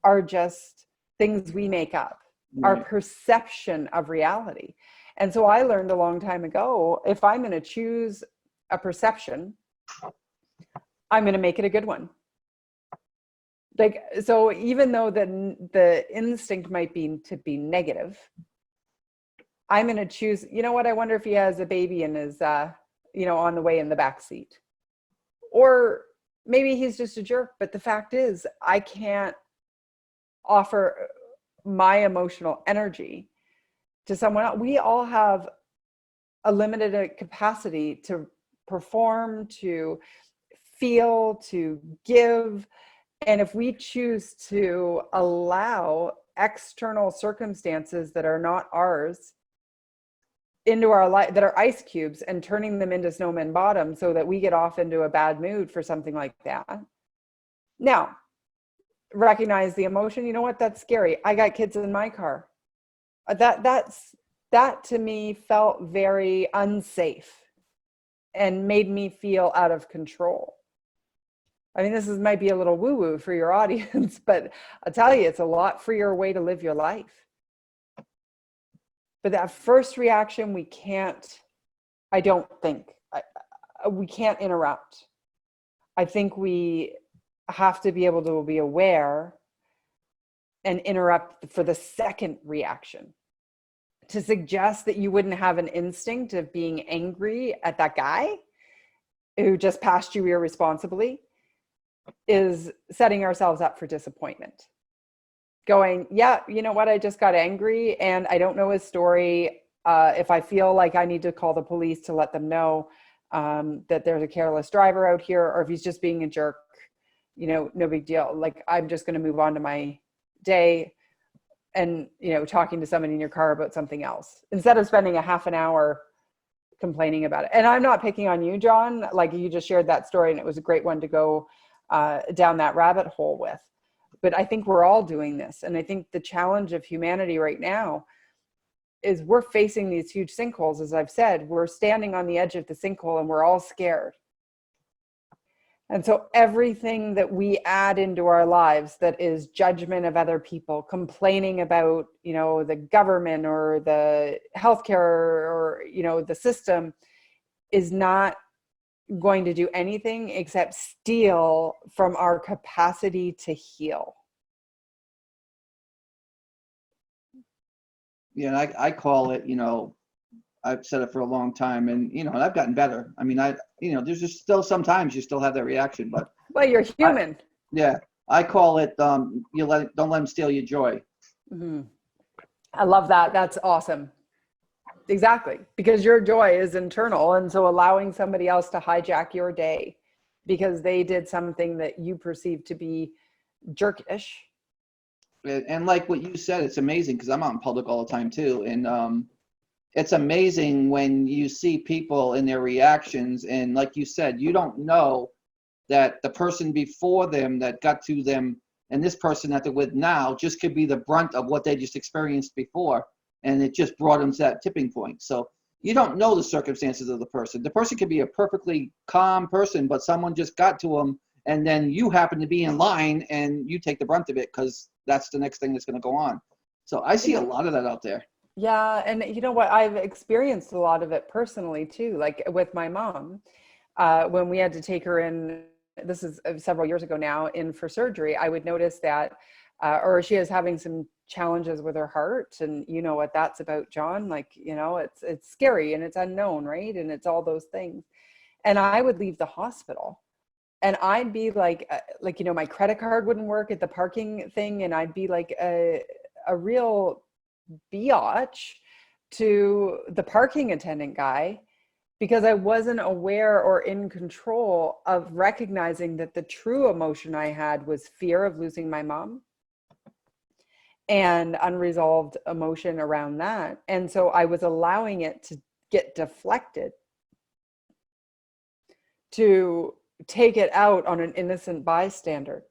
are just things we make up, our perception of reality. And so I learned a long time ago, if I'm going to choose a perception, I'm going to make it a good one. So even though the instinct might be to be negative, I'm going to choose, I wonder if he has a baby and is, on the way in the back seat, or maybe he's just a jerk. But the fact is, I can't offer my emotional energy to someone else. We all have a limited capacity to perform, to feel, to give. And if we choose to allow external circumstances that are not ours into our life, that are ice cubes, and turning them into snowman bottom so that we get off into a bad mood for something like that. Now, recognize the emotion. You know what? That's scary. I got kids in my car. That to me felt very unsafe and made me feel out of control. I mean, might be a little woo-woo for your audience, but I'll tell you, it's a lot freer way to live your life. But that first reaction, we can't interrupt. I think we have to be able to be aware and interrupt for the second reaction. To suggest that you wouldn't have an instinct of being angry at that guy who just passed you irresponsibly is setting ourselves up for disappointment. Going, yeah, you know what? I just got angry and I don't know his story. If I feel like I need to call the police to let them know that there's a careless driver out here, or if he's just being a jerk, no big deal. Like, I'm just going to move on to my day and, talking to somebody in your car about something else instead of spending a half an hour complaining about it. And I'm not picking on you, John, like you just shared that story and it was a great one to go down that rabbit hole with. But I think we're all doing this. And I think the challenge of humanity right now is we're facing these huge sinkholes. As I've said, we're standing on the edge of the sinkhole and we're all scared. And so everything that we add into our lives that is judgment of other people, complaining about, the government or the healthcare or, the system, is not going to do anything except steal from our capacity to heal. Yeah, and I call it, I've said it for a long time, and I've gotten better. I mean, there's just still sometimes you still have that reaction, but well, you're human. I call it don't let them steal your joy. Mm-hmm. I love that. That's awesome. Exactly, because your joy is internal, and so allowing somebody else to hijack your day because they did something that you perceive to be jerkish. And like what you said, it's amazing because I'm out in public all the time too, and it's amazing when you see people and their reactions, and like you said, you don't know that the person before them that got to them and this person that they're with now just could be the brunt of what they just experienced before, and it just brought them to that tipping point. So you don't know the circumstances of the person. The person could be a perfectly calm person, but someone just got to them, and then you happen to be in line and you take the brunt of it because that's the next thing that's going to go on. So I see a lot of that out there. Yeah. And you know what? I've experienced a lot of it personally too. Like with my mom, when we had to take her in, this is several years ago now, in for surgery, I would notice that, or she is having some challenges with her heart. And you know what that's about, John? Like, it's scary and it's unknown, right? And it's all those things. And I would leave the hospital and I'd be like, my credit card wouldn't work at the parking thing. And I'd be like a real biatch to the parking attendant guy because I wasn't aware or in control of recognizing that the true emotion I had was fear of losing my mom and unresolved emotion around that. And so I was allowing it to get deflected, to take it out on an innocent bystander.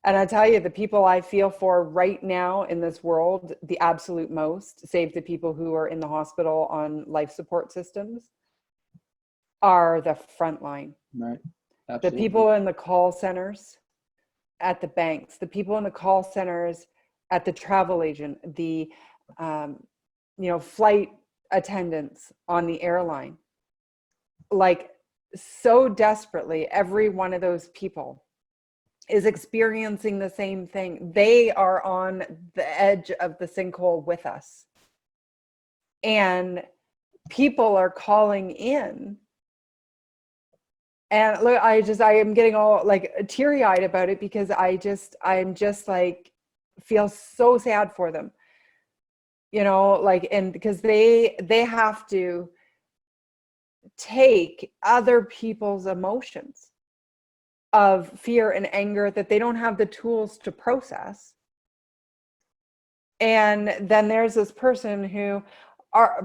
And I tell you, the people I feel for right now in this world, the absolute most, save the people who are in the hospital on life support systems, are the front line. Right. Absolutely. The people in the call centers at the banks, the people in the call centers at the travel agent, the flight attendants on the airline. Like, so desperately, every one of those people is experiencing the same thing. They are on the edge of the sinkhole with us. And people are calling in. And look, I am getting all like teary-eyed about it because I'm just like, feel so sad for them, and because they have to take other people's emotions of fear and anger that they don't have the tools to process. And then there's this person who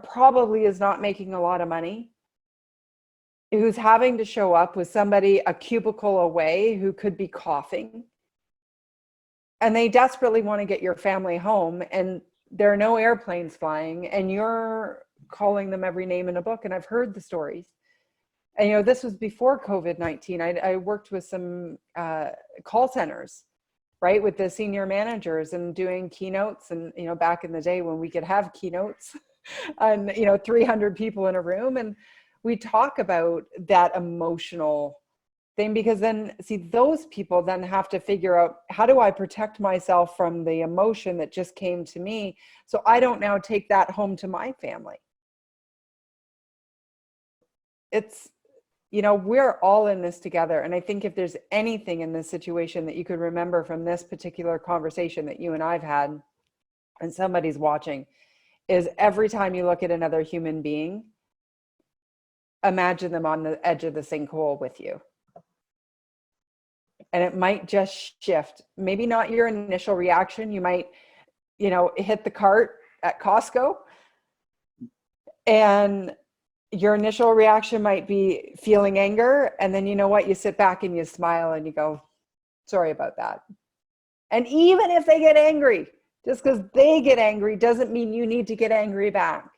probably is not making a lot of money, who's having to show up with somebody a cubicle away who could be coughing. And they desperately want to get your family home, and there are no airplanes flying, and you're calling them every name in a book. And I've heard the stories. And, this was before COVID-19. I worked with some call centers, right, with the senior managers and doing keynotes. And, back in the day when we could have keynotes and, 300 people in a room. And we talk about that emotional thing, because then, see, those people then have to figure out, how do I protect myself from the emotion that just came to me so I don't now take that home to my family? It's, we're all in this together. And I think if there's anything in this situation that you could remember from this particular conversation that you and I've had, and somebody's watching, is every time you look at another human being, imagine them on the edge of the sinkhole with you. And it might just shift, maybe not your initial reaction. You might hit the cart at Costco, and your initial reaction might be feeling anger. And then, you sit back and you smile and you go, sorry about that. And even if they get angry, just because they get angry doesn't mean you need to get angry back.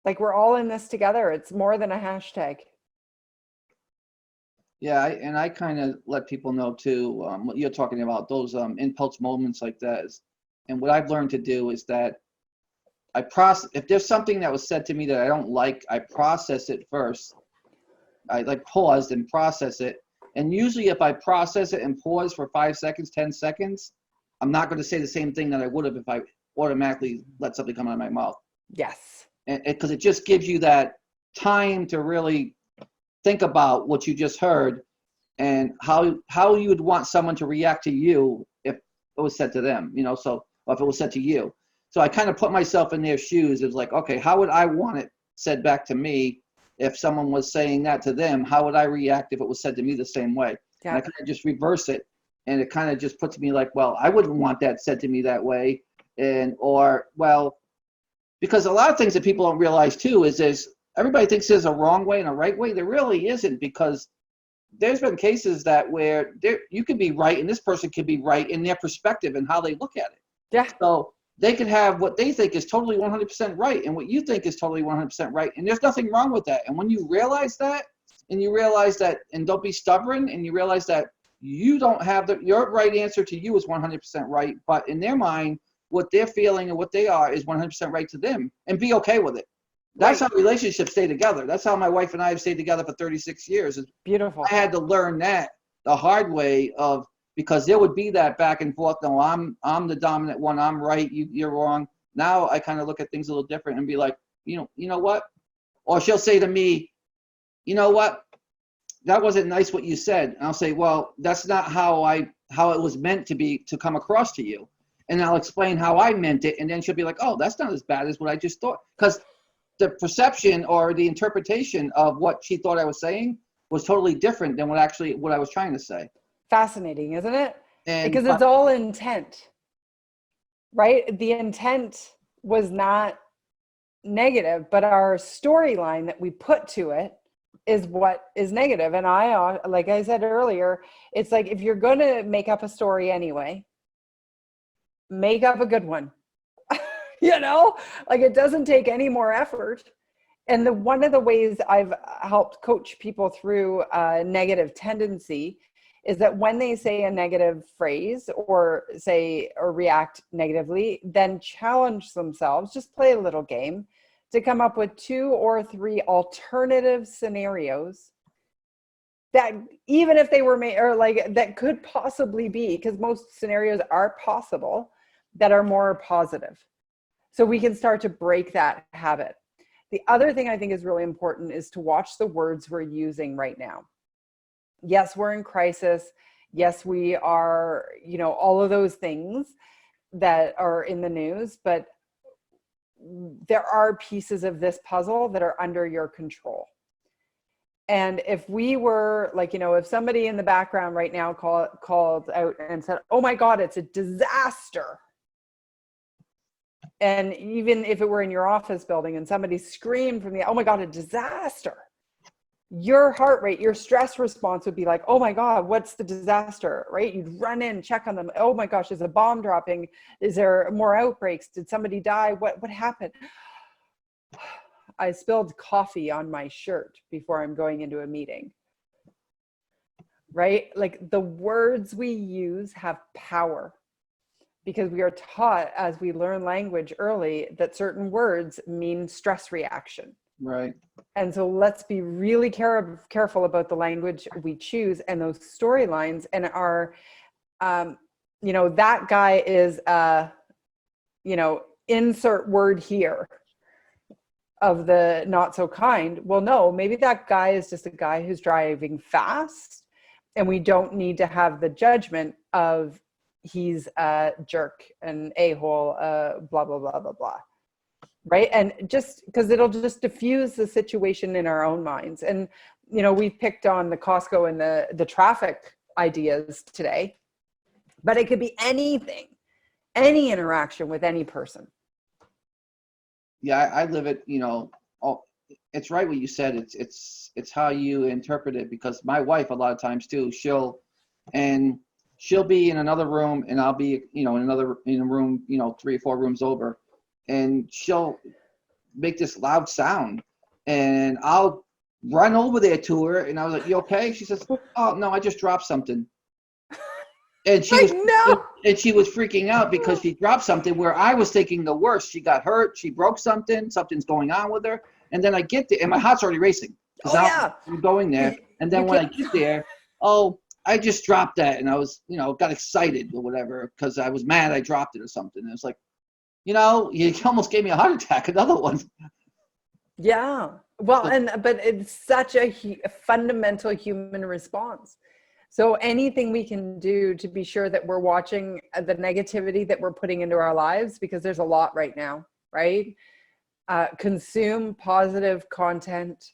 Like, we're all in this together. It's more than a hashtag. Yeah, and I kind of let people know too, what you're talking about, those impulse moments like that. And what I've learned to do is that if there's something that was said to me that I don't like, I process it first. I pause and process it. And usually if I process it and pause for 5 seconds, 10 seconds, I'm not going to say the same thing that I would have if I automatically let something come out of my mouth. Yes. Because it just gives you that time to really think about what you just heard and how you would want someone to react to you if it was said to them, so or if it was said to you. So I kind of put myself in their shoes. It was like, okay, how would I want it said back to me? If someone was saying that to them, how would I react if it was said to me the same way? Yeah. And I kind of just reverse it. And it kind of just puts me like, well, I wouldn't want that said to me that way. Because a lot of things that people don't realize too is everybody thinks there's a wrong way and a right way. There really isn't, because there's been cases that where you could be right and this person could be right in their perspective and how they look at it. Yeah. So they could have what they think is totally 100% right and what you think is totally 100% right. And there's nothing wrong with that. And when you realize that, and don't be stubborn, and you realize that you don't have your right answer to you is 100% right, but in their mind, what they're feeling and what they are is 100% right to them, and be okay with it. That's right. How relationships stay together. That's how my wife and I have stayed together for 36 years. Beautiful. I had to learn that the hard way because there would be that back and forth. No, I'm the dominant one. I'm right. You're wrong. Now I kind of look at things a little different and be like, you know what? Or she'll say to me, you know what? That wasn't nice what you said. And I'll say, well, that's not how it was meant to come across to you. And I'll explain how I meant it. And then she'll be like, oh, that's not as bad as what I just thought. Because the perception or the interpretation of what she thought I was saying was totally different than what I was trying to say. Fascinating, isn't it? Because it's all intent, right? The intent was not negative, but our storyline that we put to it is what is negative. And like I said earlier, it's like, if you're going to make up a story anyway, make up a good one. Like, it doesn't take any more effort. And one of the ways I've helped coach people through a negative tendency is that when they say a negative phrase or react negatively, then challenge themselves, just play a little game to come up with 2 or 3 alternative scenarios that, even if they were made, or like that could possibly be, because most scenarios are possible, that are more positive. So we can start to break that habit. The other thing I think is really important is to watch the words we're using right now. Yes, we're in crisis. Yes, we are, all of those things that are in the news, but there are pieces of this puzzle that are under your control. And if we were like, if somebody in the background right now called out and said, oh my God, it's a disaster. And even if it were in your office building and somebody screamed from oh my God, a disaster, your heart rate, your stress response would be like, oh my God, what's the disaster, right? You'd run in, check on them. Oh my gosh, is a bomb dropping? Is there more outbreaks? Did somebody die? What happened? I spilled coffee on my shirt before I'm going into a meeting, right? Like, the words we use have power, because we are taught as we learn language early that certain words mean stress reaction. Right. And so let's be really careful about the language we choose and those storylines, and that guy is, insert word here of the not so kind. Well, no, maybe that guy is just a guy who's driving fast, and we don't need to have the judgment of he's a jerk, an a-hole, blah, blah, blah, blah, blah. Right. And just because it'll just diffuse the situation in our own minds. And, we've picked on the Costco and the traffic ideas today, but it could be anything, any interaction with any person. Yeah, I live it, it's right what you said. It's how you interpret it, because my wife, a lot of times too, she'll be in another room and I'll be, in a room, 3 or 4 rooms over, and she'll make this loud sound, and I'll run over there to her, and I was like, "You okay?" She says, "Oh no, I just dropped something." And she Like, was no. and she was freaking out because she dropped something where I was thinking the worst. She got hurt. She broke something. Something's going on with her. And then I get there, and my heart's already racing because Oh yeah. I'm going there. And then You when I can't. get there, oh, I just dropped that, and I was, got excited or whatever because I was mad I dropped it or something. And it's like, you almost gave me a heart attack. Another one. Yeah. Well, So, but it's such a fundamental human response. So anything we can do to be sure that we're watching the negativity that we're putting into our lives, because there's a lot right now, right? Consume positive content,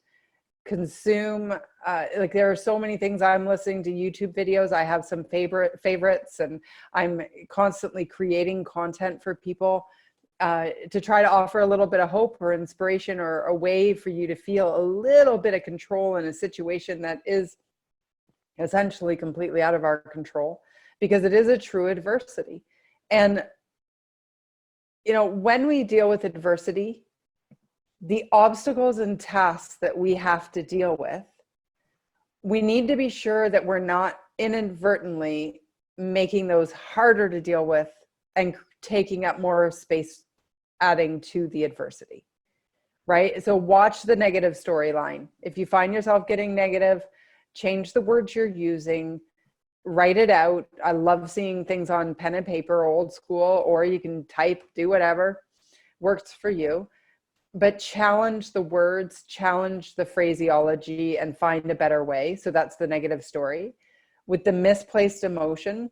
consume, like there are so many things. I'm listening to YouTube videos. I have some favorites, and I'm constantly creating content for people to try to offer a little bit of hope or inspiration or a way for you to feel a little bit of control in a situation that is essentially completely out of our control, because it is a true adversity. And, when we deal with adversity, the obstacles and tasks that we have to deal with, we need to be sure that we're not inadvertently making those harder to deal with and taking up more space, adding to the adversity, right? So watch the negative storyline. If you find yourself getting negative, change the words you're using, write it out. I love seeing things on pen and paper, old school, or you can type, do whatever works for you. But challenge the words, challenge the phraseology, and find a better way. So that's the negative story. With the misplaced emotion,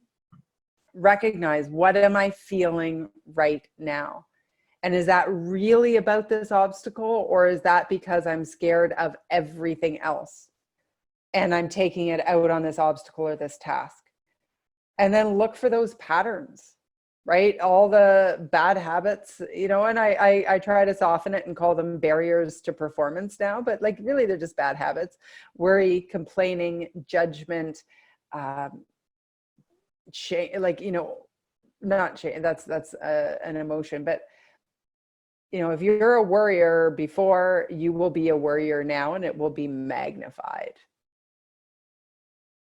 recognize, what am I feeling right now? And is that really about this obstacle, or is that because I'm scared of everything else and I'm taking it out on this obstacle or this task? And then look for those patterns, right? All the bad habits, and I try to soften it and call them barriers to performance now, but like really they're just bad habits: worry, complaining, judgment, shame, not shame, that's an emotion, but if you're a worrier before, you will be a worrier now, and it will be magnified.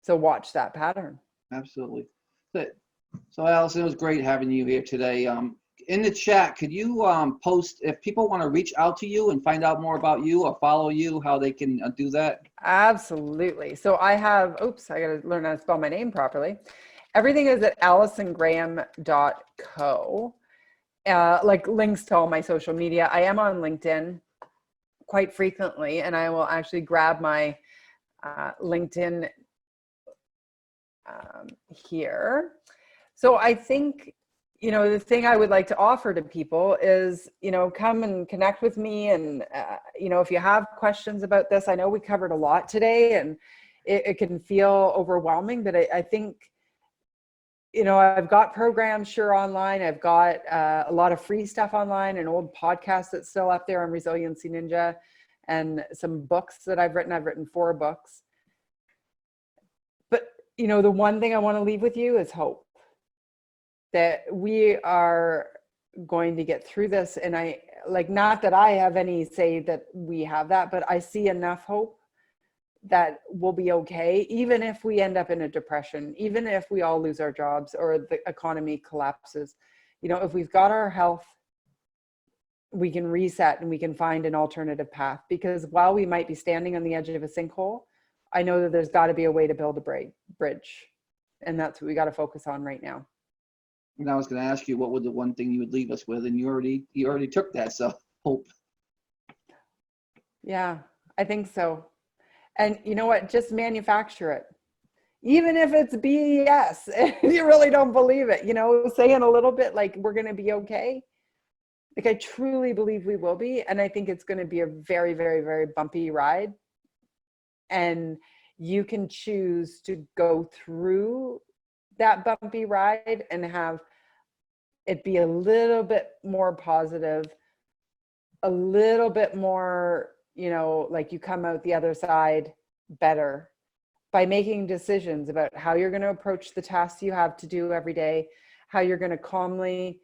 So watch that pattern. absolutely. So, Allison, it was great having you here today. In the chat, could you post if people want to reach out to you and find out more about you or follow you, how they can do that? Absolutely. So I have, I got to learn how to spell my name properly. Everything is at allisongraham.co. Like links to all my social media. I am on LinkedIn quite frequently, and I will actually grab my LinkedIn here. So I think, the thing I would like to offer to people is, come and connect with me. And, if you have questions about this, I know we covered a lot today, and it can feel overwhelming, but I think, I've got programs online. I've got a lot of free stuff online, an old podcast that's still up there on Resiliency Ninja, and some books that I've written. I've written 4 books. But, the one thing I want to leave with you is hope that we are going to get through this. And not that I have any say that we have that, but I see enough hope that we'll be okay, even if we end up in a depression, even if we all lose our jobs or the economy collapses. If we've got our health, we can reset and we can find an alternative path. Because while we might be standing on the edge of a sinkhole, I know that there's got to be a way to build a bridge. And that's what we got to focus on right now. And I was going to ask you, what would the one thing you would leave us with? And you already took that. So hope. Yeah, I think so. And you know what? Just manufacture it. Even if it's BS and you really don't believe it, saying a little bit like we're going to be okay. Like I truly believe we will be. And I think it's going to be a very, very, very bumpy ride. And you can choose to go through that bumpy ride and have it be a little bit more positive, a little bit more, you know, like you come out the other side better by making decisions about how you're going to approach the tasks you have to do every day, how you're going to calmly,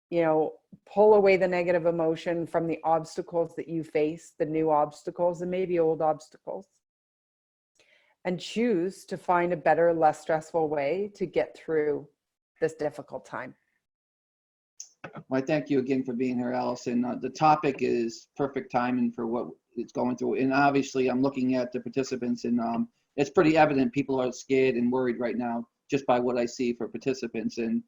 you know, pull away the negative emotion from the obstacles that you face, the new obstacles and maybe old obstacles, and choose to find a better, less stressful way to get through this difficult time. Well, I thank you again for being here, Allison. The topic is perfect timing for what it's going through. And obviously, I'm looking at the participants, and it's pretty evident people are scared and worried right now just by what I see for participants. And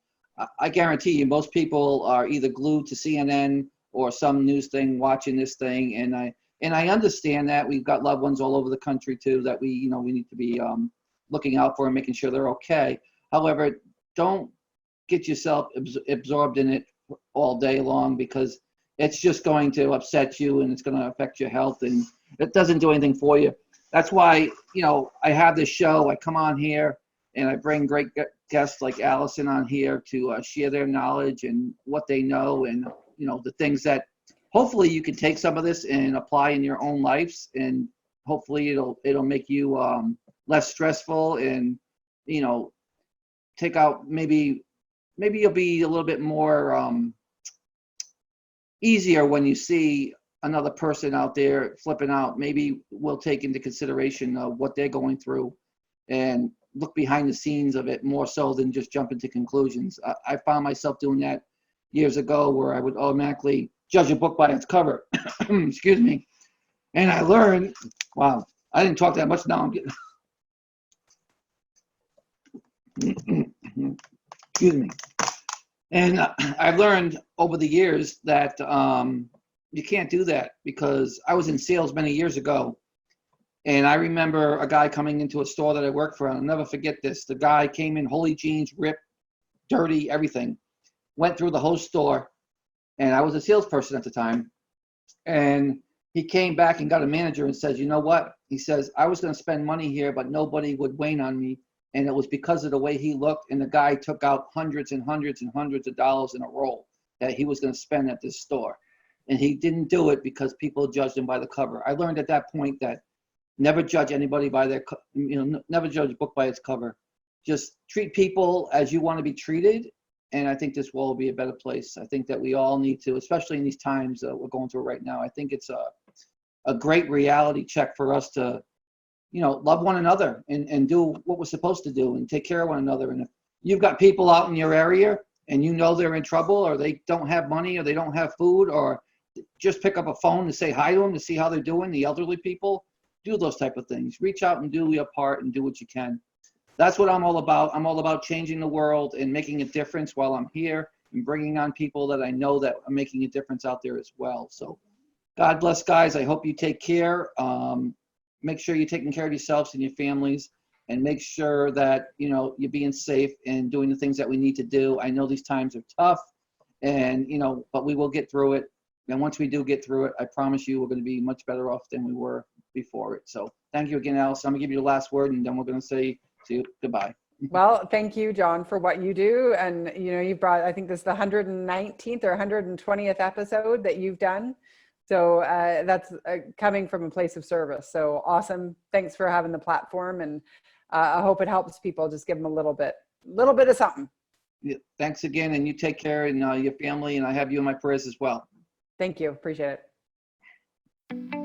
I guarantee you, most people are either glued to CNN or some news thing watching this thing. And I understand that we've got loved ones all over the country too that we need to be looking out for and making sure they're okay. However, don't get yourself absorbed in it all day long, because it's just going to upset you and it's going to affect your health, and it doesn't do anything for you. That's why, I have this show. I come on here and I bring great guests like Allison on here to share their knowledge and what they know, and the things that hopefully you can take some of this and apply in your own lives, and hopefully it'll make you less stressful, and take out maybe you'll be a little bit more easier when you see another person out there flipping out. Maybe we'll take into consideration what they're going through and look behind the scenes of it more so than just jump into conclusions. I found myself doing that years ago, where I would automatically judge a book by its cover. Excuse me. And I learned, wow, I didn't talk that much. Now I'm getting, excuse me. And I've learned over the years that you can't do that, because I was in sales many years ago. And I remember a guy coming into a store that I worked for. I'll never forget this. The guy came in, holy jeans, ripped, dirty, everything. Went through the whole store. And I was a salesperson at the time. And he came back and got a manager and says, you know what? He says, I was going to spend money here, but nobody would wane on me. And it was because of the way he looked. And the guy took out hundreds and hundreds and hundreds of dollars in a roll that he was going to spend at this store. And he didn't do it because people judged him by the cover. I learned at that point that never judge anybody by their, never judge a book by its cover. Just treat people as you want to be treated. And I think this world will be a better place. I think that we all need to, especially in these times that we're going through right now. I think it's a great reality check for us to, love one another and do what we're supposed to do and take care of one another. And if you've got people out in your area and they're in trouble, or they don't have money, or they don't have food, or just pick up a phone to say hi to them to see how they're doing, the elderly people, do those type of things. Reach out and do your part and do what you can. That's what I'm all about. I'm all about changing the world and making a difference while I'm here, and bringing on people that I know that are making a difference out there as well. So God bless, guys. I hope you take care. Make sure you're taking care of yourselves and your families, and make sure that, you're being safe and doing the things that we need to do. I know these times are tough, and, but we will get through it. And once we do get through it, I promise you we're going to be much better off than we were before it. So thank you again, Allison. I'm going to give you the last word, and then we're going to say to you goodbye. Well, thank you, John, for what you do. And, you brought, I think this is the 119th or 120th episode that you've done. So that's coming from a place of service. So awesome. Thanks for having the platform. And I hope it helps people. Just give them a little bit of something. Yeah, thanks again. And you take care, and your family, and I have you in my prayers as well. Thank you. Appreciate it.